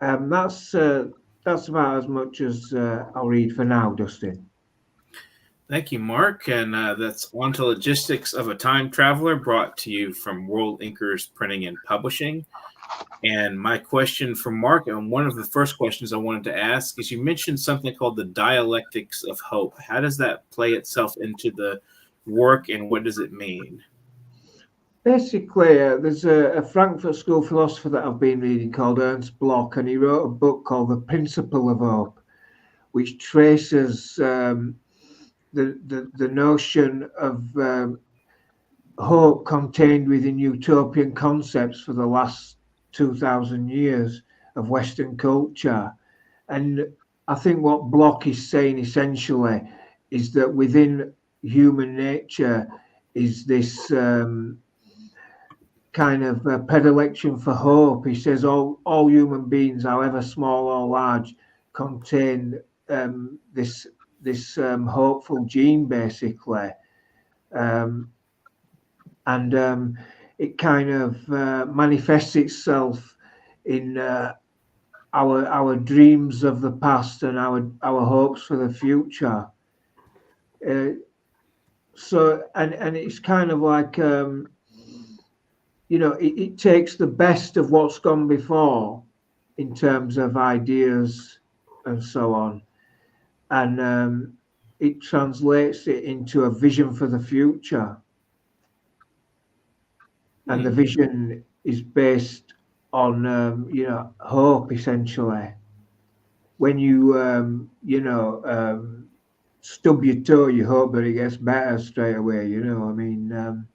That's about as much as I'll read for now, Dustin. Thank you, Mark. And that's On to Logistics of a Time Traveler, brought to you from World Inkers Printing and Publishing. And my question for Mark, and one of the first questions I wanted to ask, is you mentioned something called the dialectics of hope. How does that play itself into the work, and what does it mean? Basically, there's a Frankfurt School philosopher that I've been reading called Ernst Bloch, and he wrote a book called The Principle of Hope, which traces the notion of hope contained within utopian concepts for the last 2,000 years of Western culture. And I think what Bloch is saying essentially is that within human nature is this kind of predilection for hope. He says all human beings, however small or large, contain this hopeful gene, basically, and it kind of manifests itself in our dreams of the past and our hopes for the future. So and it's kind of like it takes the best of what's gone before in terms of ideas and so on, and it translates it into a vision for the future. And the vision is based on hope, essentially. When you stub your toe, you hope that it gets better straight away. I mean,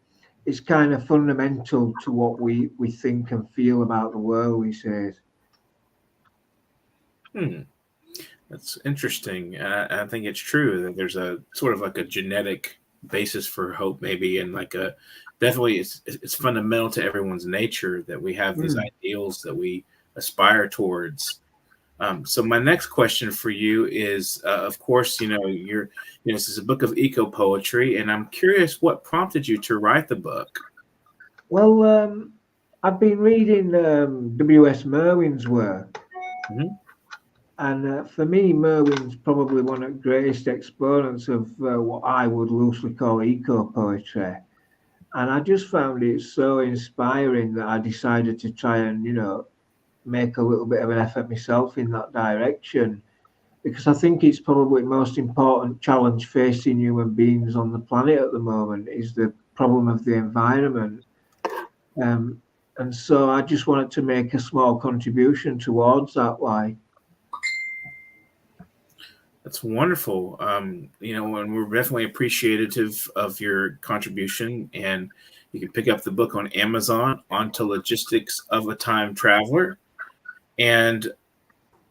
it's kind of fundamental to what we think and feel about the world, he says. That's interesting. I think it's true that there's a sort of like a genetic basis for hope, maybe, and like definitely it's fundamental to everyone's nature that we have these ideals that we aspire towards. So my next question for you is, of course, this is a book of eco poetry, and I'm curious what prompted you to write the book. Well, I've been reading W.S. Merwin's work, and for me, Merwin's probably one of the greatest exponents of what I would loosely call eco poetry. And I just found it so inspiring that I decided to try and, make a little bit of an effort myself in that direction, because I think it's probably the most important challenge facing human beings on the planet at the moment is the problem of the environment. And so I just wanted to make a small contribution towards that. Why? That's wonderful. And we're definitely appreciative of your contribution. And you can pick up the book on Amazon, Onto Logistics of a Time Traveler. And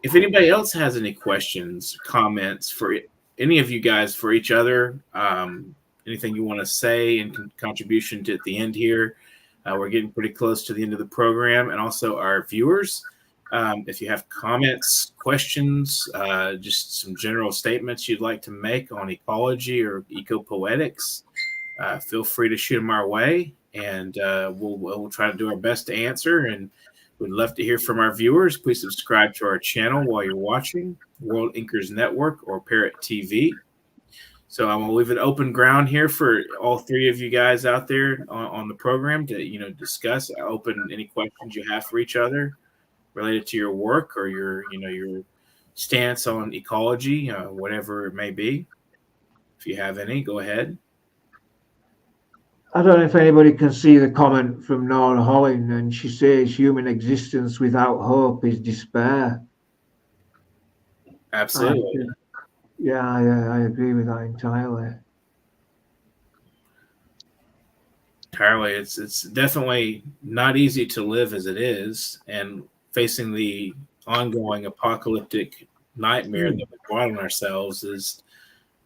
if anybody else has any questions, comments for any of you guys, for each other, anything you want to say in contribution to at the end here, we're getting pretty close to the end of the program. And also our viewers, if you have comments, questions, just some general statements you'd like to make on ecology or eco-poetics, feel free to shoot them our way, and we'll try to do our best to answer. And we'd love to hear from our viewers. Please subscribe to our channel while you're watching World Inkers Network or Parrot TV. So I'm going to leave it open ground here for all three of you guys out there on the program to discuss, open any questions you have for each other related to your work or your stance on ecology, whatever it may be. If you have any, go ahead. I don't know if anybody can see the comment from Nora Holling, and she says human existence without hope is despair. Absolutely. Yeah, I agree with that entirely. Entirely. It's definitely not easy to live as it is, and facing the ongoing apocalyptic nightmare that we brought on ourselves is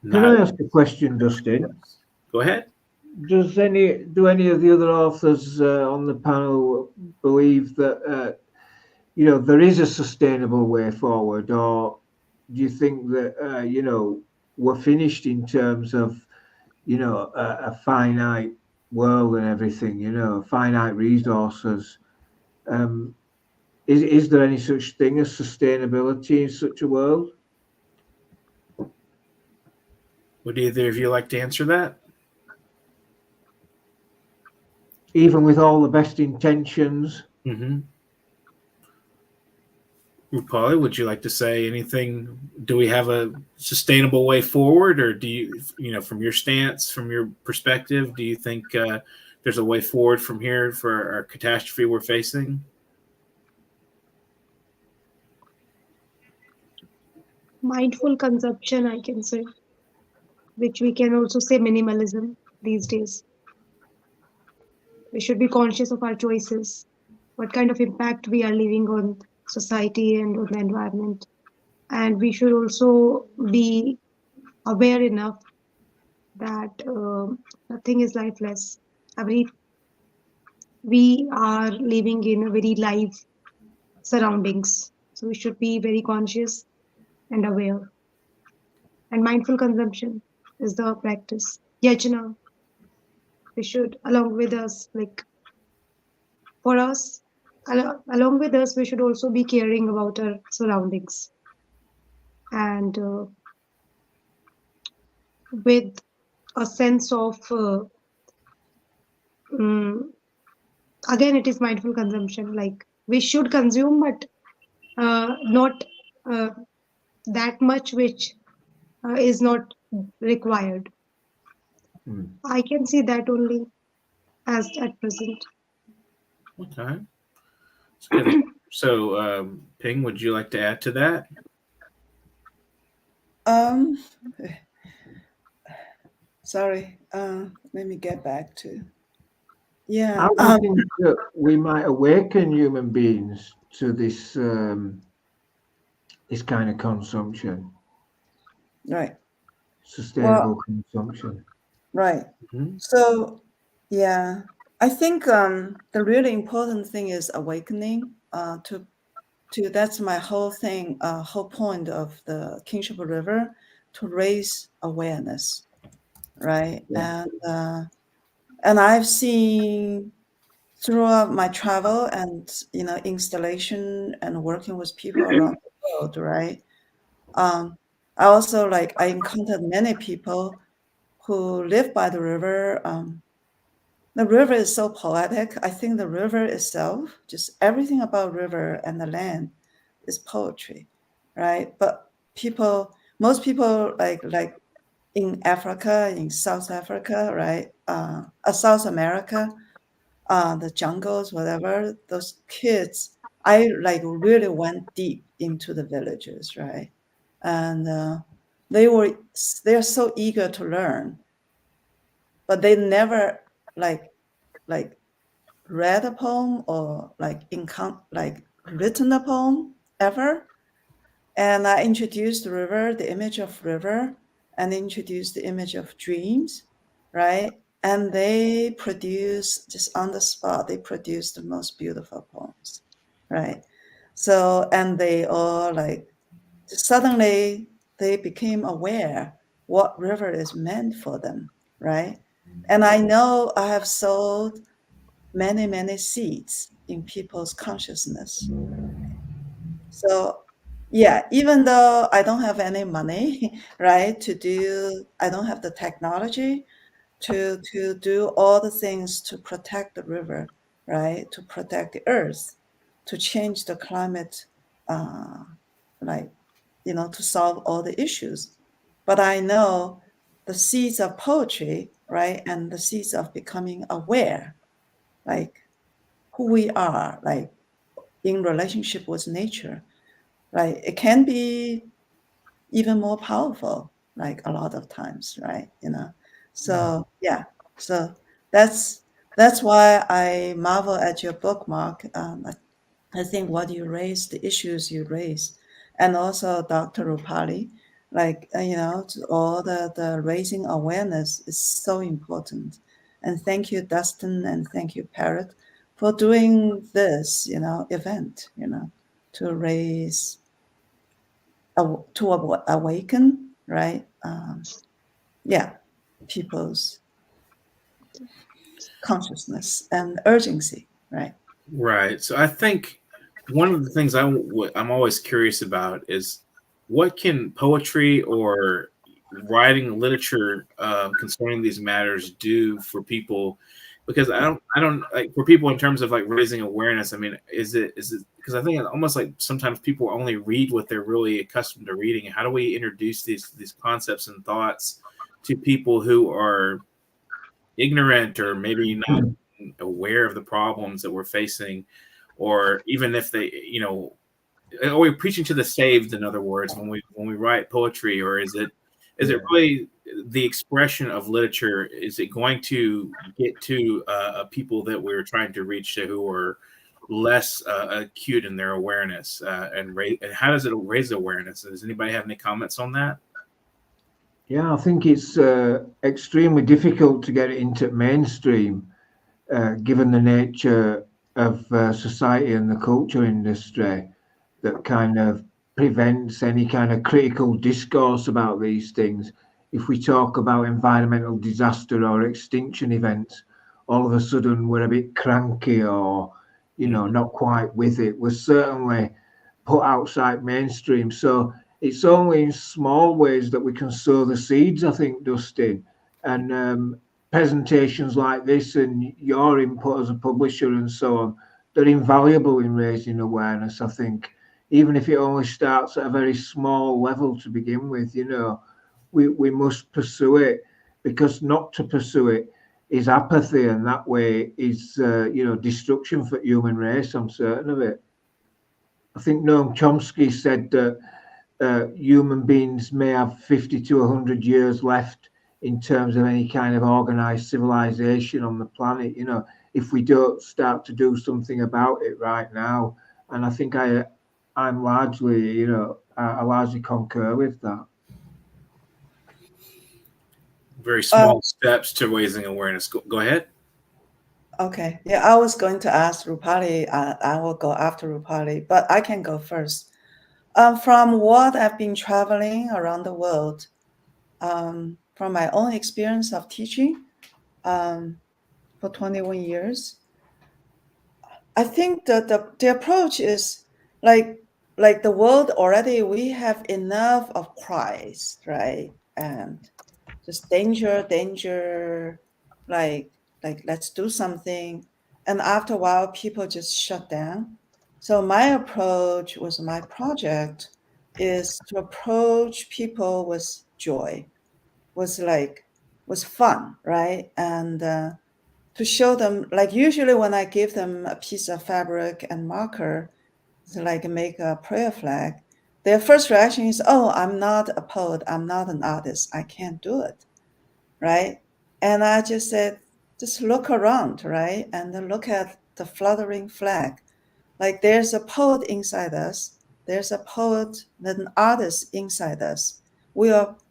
not. Can I ask a question, Dustin? Go ahead. Do any of the other authors on the panel believe that there is a sustainable way forward, or do you think that we're finished in terms of a finite world and everything, finite resources? Is there any such thing as sustainability in such a world? Would either of you like to answer that? Even with all the best intentions. Rupali, would you like to say anything? Do we have a sustainable way forward, or do you, from your stance, from your perspective, do you think there's a way forward from here for our catastrophe we're facing? Mindful consumption, I can say, which we can also say minimalism these days. We should be conscious of our choices, what kind of impact we are leaving on society and on the environment. And we should also be aware enough that nothing is lifeless. we are living in a very live surroundings. So we should be very conscious and aware. And mindful consumption is the practice. Yajna, we should, along with us, like for us, along with us, we should also be caring about our surroundings and with a sense of, um, again, it is mindful consumption. Like we should consume, but not uh, that much which is not required. I can see that only as at present. Okay. That's good. So, Ping, would you like to add to that? Um, sorry. Let me get back to. Yeah. How do you think that we might awaken human beings to this this kind of consumption, Right. sustainable Well, consumption? right. Mhm. So, yeah, I think the really important thing is awakening. To that's my whole thing, whole point of the Kingship River, to raise awareness, right? Yeah. And I've seen throughout my travel and installation and working with people around the world, right? I also I encountered many people who live by the river. The river is so poetic. I think the river itself, just everything about river and the land, is poetry, right? But most people like in Africa, in South Africa, right? South America, the jungles, whatever. Those kids, I really went deep into the villages, right? And they're so eager to learn, but they never like like read a poem or written a poem ever. And I introduced the river, the image of river, and introduced the image of dreams, right? And they produce just on the spot, they produce the most beautiful poems, right? So, and they all suddenly they became aware what river is meant for them, right? And I know I have sowed many, many seeds in people's consciousness. So, yeah, even though I don't have any money, right, I don't have the technology to do all the things to protect the river, right, to protect the earth, to change the climate, uh, to solve all the issues. But I know the seeds of poetry, right, and the seeds of becoming aware, like who we are, like in relationship with nature, right? It can be even more powerful, like a lot of times, right? So yeah, so that's why I marvel at your book, Mark. I think what you raise, the issues you raise, and also Dr. Rupali, all the raising awareness is so important. And thank you, Dustin, and thank you, Parrot, for doing this, event, to raise, to awaken, right? Yeah, people's consciousness and urgency, right? Right. So I think one of the things I'm always curious about is what can poetry or writing literature concerning these matters do for people? Because I don't like for people in terms of like raising awareness. I mean, is it because I think it's almost like sometimes people only read what they're really accustomed to reading. How do we introduce these concepts and thoughts to people who are ignorant or maybe not aware of the problems that we're facing, or even if they, are we preaching to the saved, in other words, when we write poetry, or is it really the expression of literature? Is it going to get to people that we're trying to reach who are less acute in their awareness, and how does it raise awareness? Does anybody have any comments on that? Yeah, I think it's extremely difficult to get it into mainstream. given the nature of society and the culture industry, that kind of prevents any kind of critical discourse about these things. If we talk about environmental disaster or extinction events, all of a sudden we're a bit cranky or, not quite with it. We're certainly put outside mainstream. So it's only in small ways that we can sow the seeds, I think, Dustin. And presentations like this and your input as a publisher and so on, they're invaluable in raising awareness, I think, even if it only starts at a very small level to begin with. We must pursue it, because not to pursue it is apathy, and that way is destruction for human race. I'm certain of it. I think Noam Chomsky said that human beings may have 50 to 100 years left in terms of any kind of organized civilization on the planet, if we don't start to do something about it right now. And I think I'm largely, I largely concur with that. Very small steps to raising awareness. Go ahead. Okay. Yeah, I was going to ask Rupali. I will go after Rupali, but I can go first. From what I've been traveling around the world, from my own experience of teaching for 21 years, I think that the approach is like the world already, we have enough of cries, right? And just danger, like let's do something. And after a while, people just shut down. So my approach with my project is to approach people with joy, with fun, right? And to show them, like usually when I give them a piece of fabric and marker, to like make a prayer flag, their first reaction is, oh, I'm not a poet, I'm not an artist, I can't do it, right? And I just said, just look around, right? And then look at the fluttering flag. Like there's a poet inside us, there's a poet, an artist inside us.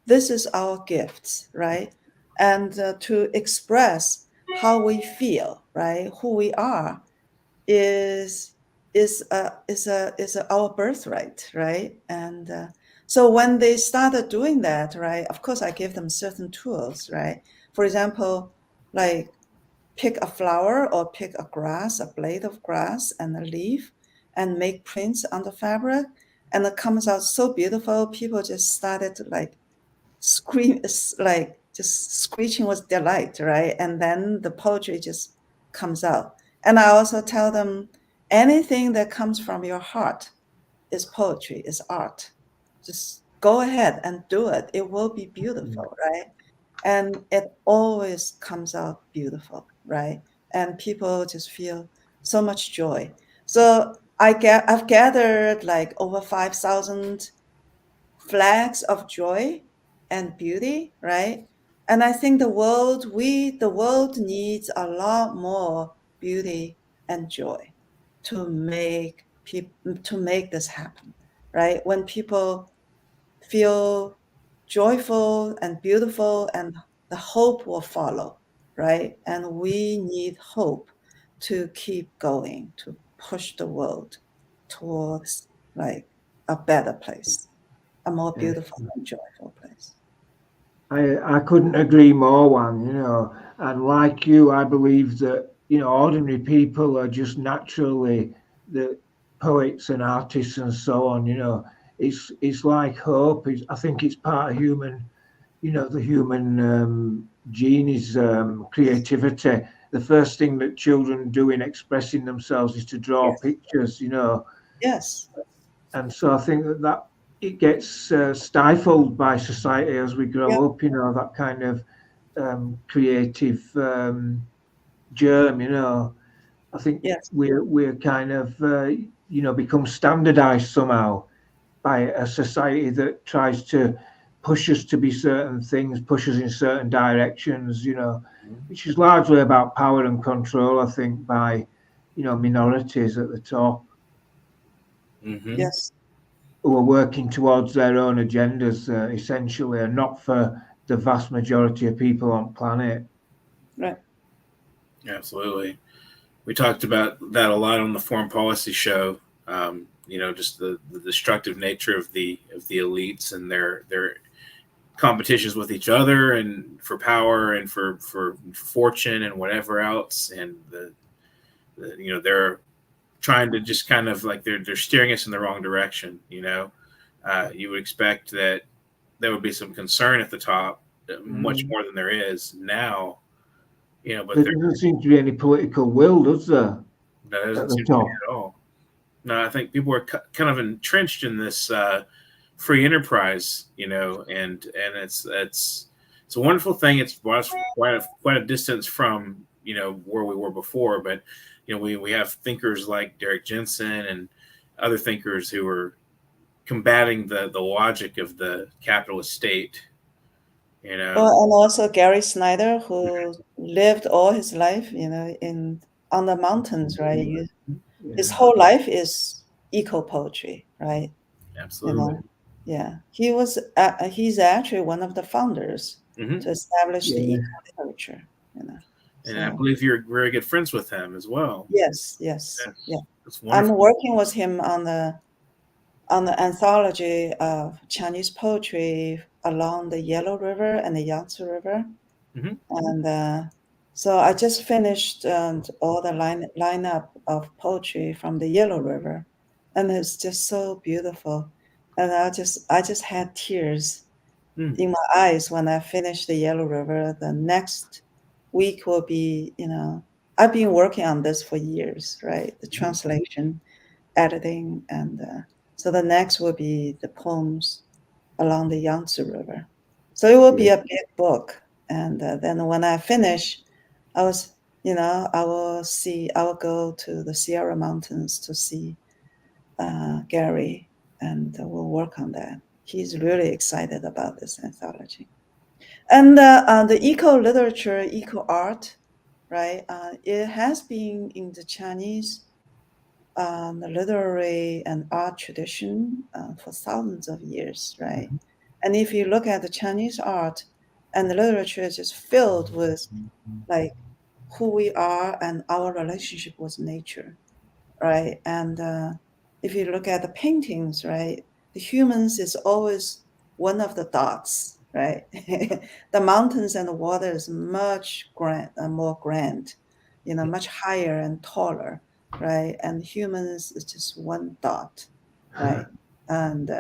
This is our gifts, right? And to express how we feel, right? Who we are is our birthright, right? And so when they started doing that, right, of course I give them certain tools, right? For example, like pick a flower or pick a grass, a blade of grass and a leaf, and make prints on the fabric, and it comes out so beautiful. People just started to like scream, like just screeching with delight, right? And then the poetry just comes out. And I also tell them, anything that comes from your heart is poetry, is art. Just go ahead and do it. It will be beautiful, right? And it always comes out beautiful, right? And people just feel so much joy. So I've gathered like over 5,000 flags of joy and beauty, right? And I think the world needs a lot more beauty and joy to make this happen, right? When people feel joyful and beautiful, and the hope will follow, right? And we need hope to keep going, to push the world towards like a better place, a more beautiful and joyful place. I couldn't agree more, Wang, and like you, I believe that, ordinary people are just naturally the poets and artists and so on, it's like hope. I think it's part of human, the human gene is creativity. The first thing that children do in expressing themselves is to draw pictures, Yes. And so I think that it gets stifled by society as we grow up, that kind of creative germ, I think we're kind of, become standardized somehow by a society that tries to push us to be certain things, push us in certain directions, which is largely about power and control, I think, by, minorities at the top. Mm-hmm. Yes. Who are working towards their own agendas, essentially, and not for the vast majority of people on planet. Right. Absolutely. We talked about that a lot on the foreign policy show. Just the destructive nature of the elites and their competitions with each other and for power and for fortune and whatever else, and they're trying to just kind of like they're steering us in the wrong direction. You would expect that there would be some concern at the top, much more than there is now. But there doesn't seem to be any political will, does there? That doesn't At the seem to be top. at all. No, I think people are kind of entrenched in this free enterprise, and it's a wonderful thing. It's brought us quite a distance from where we were before, but we have thinkers like Derek Jensen and other thinkers who are combating the logic of the capitalist state. Well, and also Gary Snyder, who lived all his life, on the mountains, right? His whole life is eco poetry, right? Absolutely. Yeah, he's actually one of the founders to establish the eco literature. And I believe you're very good friends with him as well. Yes. Yeah. That's wonderful. I'm working with him on the anthology of Chinese poetry along the Yellow River and the Yangtze River, and so I just finished all the lineup of poetry from the Yellow River, and it's just so beautiful. And I just had tears in my eyes when I finished the Yellow River. The next week will be, I've been working on this for years, right? The translation, editing, and so the next will be the poems along the Yangtze River. So it will be a big book. And then when I finish, I will go to the Sierra Mountains to see Gary, and we'll work on that. He's really excited about this anthology. And the eco literature, eco art, right? It has been in the Chinese the literary and art tradition for thousands of years, right? And if you look at the Chinese art and the literature, is just filled with like who we are and our relationship with nature, right? And if you look at the paintings, right, the humans is always one of the dots, right? The mountains and the water is much more grand, much higher and taller, right? And humans is just one dot, right? And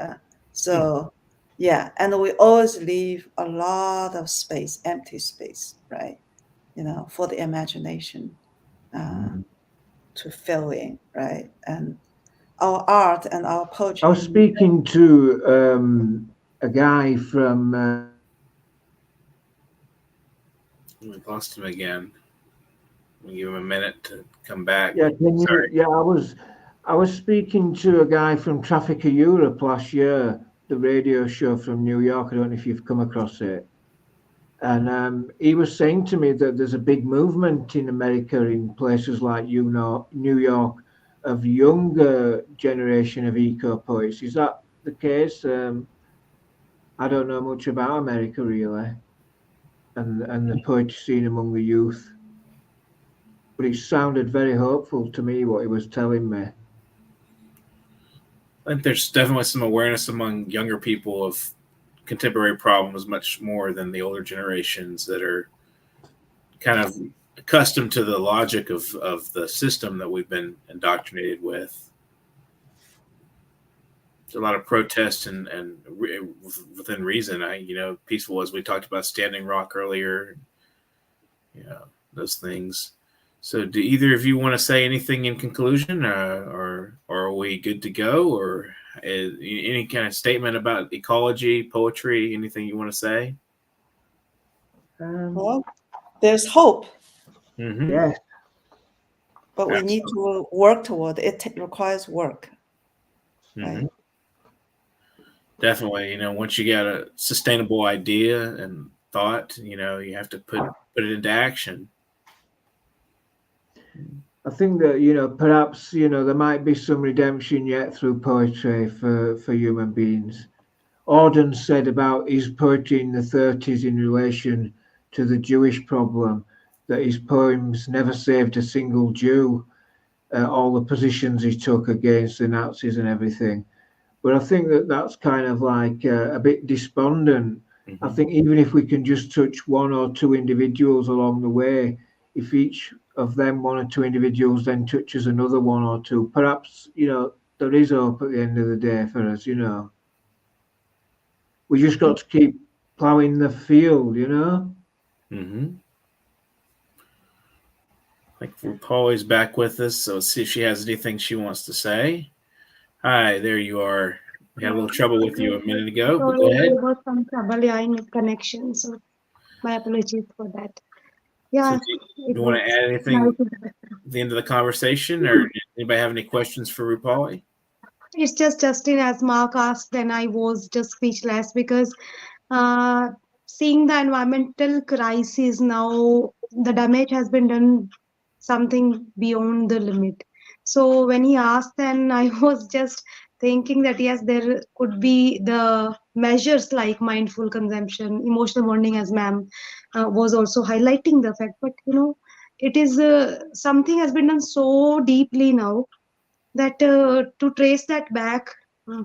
so, yeah, and we always leave a lot of space, empty space, right? For the imagination to fill in, right? And our art and our poetry. I was speaking to a guy from. We lost him again. We'll give him a minute to come back. Yeah, Sorry. I was speaking to a guy from Trafficker Europe last year, the radio show from New York. I don't know if you've come across it. And he was saying to me that there's a big movement in America, in places like New York, of younger generation of eco poets. Is that the case? I don't know much about America really, and the poetry scene among the youth. But it sounded very hopeful to me what he was telling me. I think there's definitely some awareness among younger people of contemporary problems much more than the older generations that are kind of accustomed to the logic of the system that we've been indoctrinated with. There's a lot of protest and within reason. Peaceful, as we talked about Standing Rock earlier, those things. So do either of you want to say anything in conclusion, or are we good to go, or any kind of statement about ecology, poetry, anything you want to say? Well, there's hope. Yes. But we need to work toward it. It requires work. Right? Definitely. Once you got a sustainable idea and thought, you have to put it into action. I think that, perhaps, there might be some redemption yet through poetry for human beings. Auden said about his poetry in the 30s in relation to the Jewish problem that his poems never saved a single Jew, all the positions he took against the Nazis and everything. But I think that that's kind of like a bit despondent. I think even if we can just touch one or two individuals along the way, if each of them, one or two individuals, then touches another one or two, perhaps, there is hope at the end of the day for us, We just got to keep ploughing the field, Mm-hmm. Like Rupali's back with us, so let's see if she has anything she wants to say. Hi, there you are. We had a little trouble with you a minute ago, but go ahead. There was some trouble, in connection, so my apologies for that. Yeah, So do it you want was to add anything nice. at the end of the conversation, or anybody have any questions for Rupali? It's just Justin, as Mark asked, and I was just speechless because uh, seeing the environmental crisis now, the damage has been done something beyond the limit. So when he asked, then I was just thinking that yes, there could be the measures like mindful consumption, emotional bonding, as ma'am was also highlighting the fact. But it is something has been done so deeply now that to trace that back uh,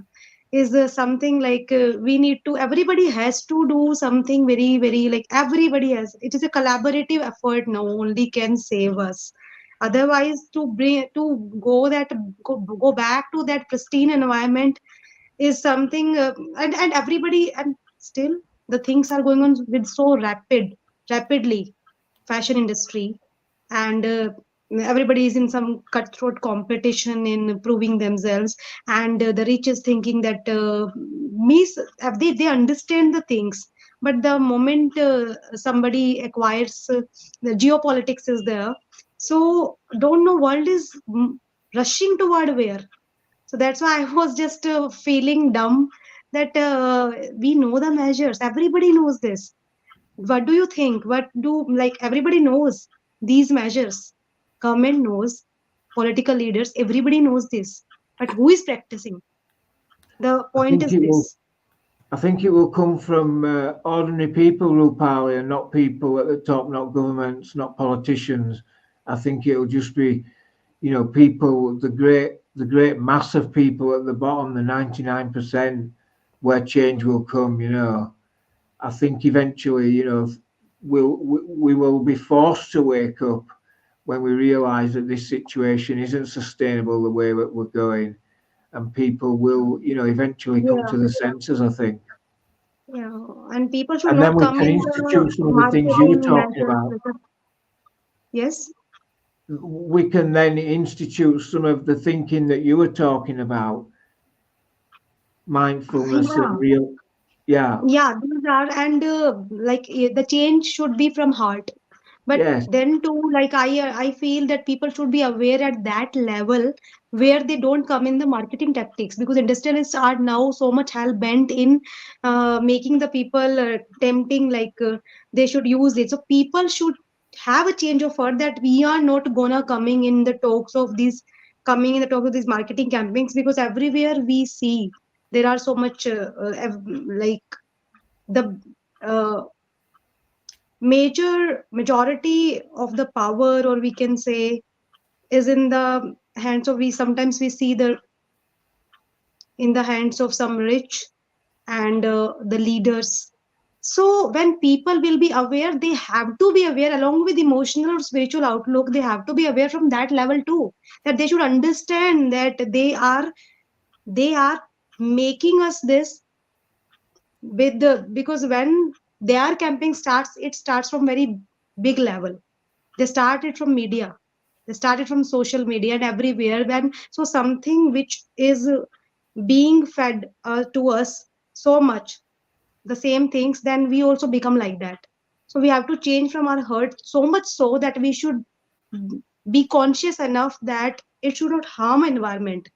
is something like we need to, everybody has to do something very very, like everybody has, it is a collaborative effort now only can save us. Otherwise to bring to go back to that pristine environment is something and everybody, and still the things are going on with so rapidly, fashion industry, and everybody is in some cutthroat competition in proving themselves, and the rich is thinking that they understand the things, but the moment somebody acquires the geopolitics is there, so don't know, world is rushing toward where. So that's why I was just feeling dumb that we know the measures, everybody knows this. What do you think? What do, like, everybody knows these measures? Government knows, political leaders, everybody knows this. But who is practicing? The I point think is it will. this. I think it will come from ordinary people, Rupali, and not people at the top, not governments, not politicians. I think it'll just be, people, the great mass of people at the bottom, the 99%, where change will come. I think eventually, we will be forced to wake up when we realise that this situation isn't sustainable the way that we're going, and people will, eventually come Yeah, to the senses, I think. yeah. And people should And then not we come can in the institute some of the things you were marketing talking measures. about. Yes. We can then institute some of the thinking that you were talking about, mindfulness and Yeah. real, yeah, Yeah, these are, and like the change should be from heart. But yes, then too, like I feel that people should be aware at that level where they don't come in the marketing tactics, because industrialists are now so much hell bent in making the people tempting, like they should use it. So people should have a change of heart that we are not gonna coming in the talks of these, coming in the talks of these marketing campaigns, because everywhere we see there are so much like the uh, majority of the power, or we can say, is in the hands of, we sometimes we see the in the hands of some rich and the leaders. So when people will be aware, they have to be aware along with emotional or spiritual outlook, they have to be aware from that level too, that they should understand that they are making us this with the, because when their camping starts, it starts from very big level. They started from media, they started from social media and everywhere, when so something which is being fed to us so much, the same things, then we also become like that. So we have to change from our hurt, so much so that we should be conscious enough that it should not harm environment,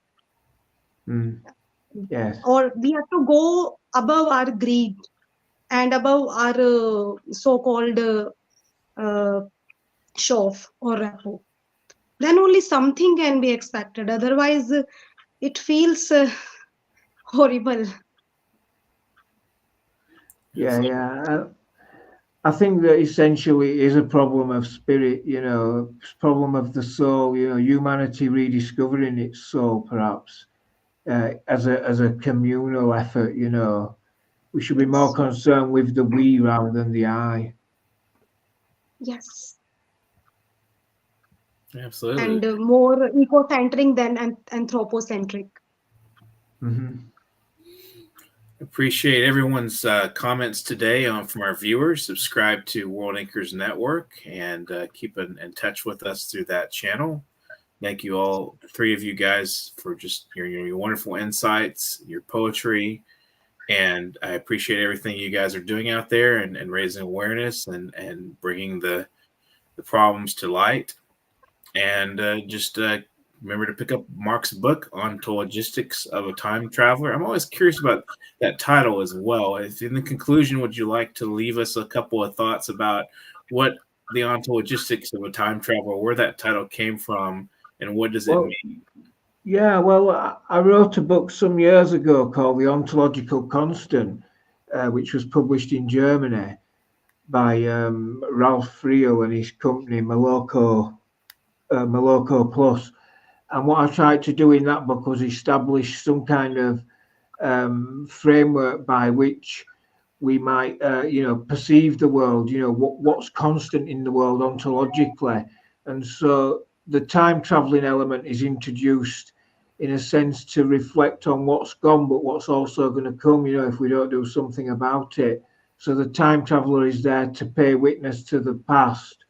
mm, yes, or we have to go above our greed and above our so-called uh, show off or rapport. Then only something can be expected. Otherwise, it feels horrible. yeah, yeah. I think that essentially it is a problem of spirit, you know, problem of the soul, you know, humanity rediscovering its soul, perhaps, as a communal effort, you know. We should be more concerned with the we rather than the I. Yes. Absolutely. And more eco-centric than anthropocentric. Mm-hmm. Appreciate everyone's comments today from our viewers. Subscribe to World Anchors Network and keep in touch with us through that channel. Thank you all, three of you guys, for just your wonderful insights, your poetry, and I appreciate everything you guys are doing out there and raising awareness and bringing the problems to light. And just remember to pick up Mark's book, Ontologistics of a Time Traveler. I'm always curious about that title as well. If in the conclusion, would you like to leave us a couple of thoughts about what the ontologistics of a time traveler, where that title came from, and what does it mean? Yeah, well, I wrote a book some years ago called The Ontological Constant, which was published in Germany by Ralph Friel and his company, Moloko Plus. And what I tried to do in that book was establish some kind of framework by which we might, perceive the world, what's constant in the world ontologically. And so the time traveling element is introduced in a sense to reflect on what's gone, but what's also going to come, if we don't do something about it. So the time traveler is there to pay witness to the past,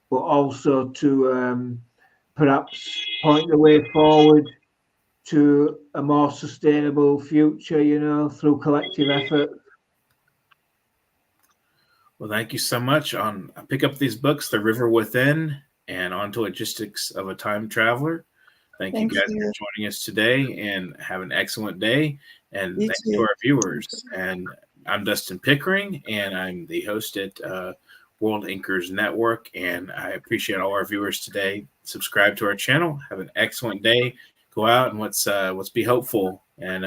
but also to perhaps point the way forward to a more sustainable future, through collective effort. Well, thank you so much. Pick up these books, The River Within and Ontologistics of a Time Traveler. Thank you guys for joining us today, and have an excellent day. And thanks to our viewers. And I'm Dustin Pickering, and I'm the host at World Anchors Network. And I appreciate all our viewers today. Subscribe to our channel. Have an excellent day. Go out and let's be hopeful. And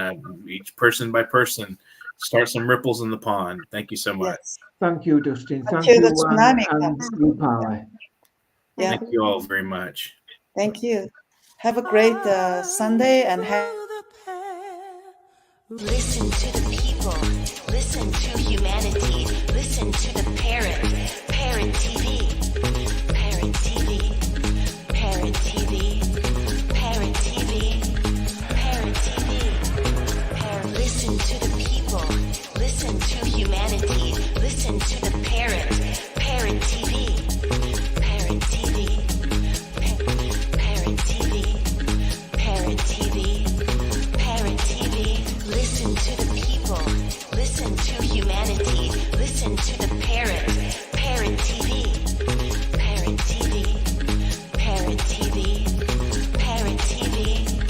each person by person, start some ripples in the pond. Thank you so much. Yes. Thank you, Dustin. Thank you, and RUPALI. Yeah. Thank you all very much. Thank you. Have a great Sunday and have. Listen to the people. Listen to humanity. Listen to the parrot. Parrot TV. Parrot TV. Parrot TV.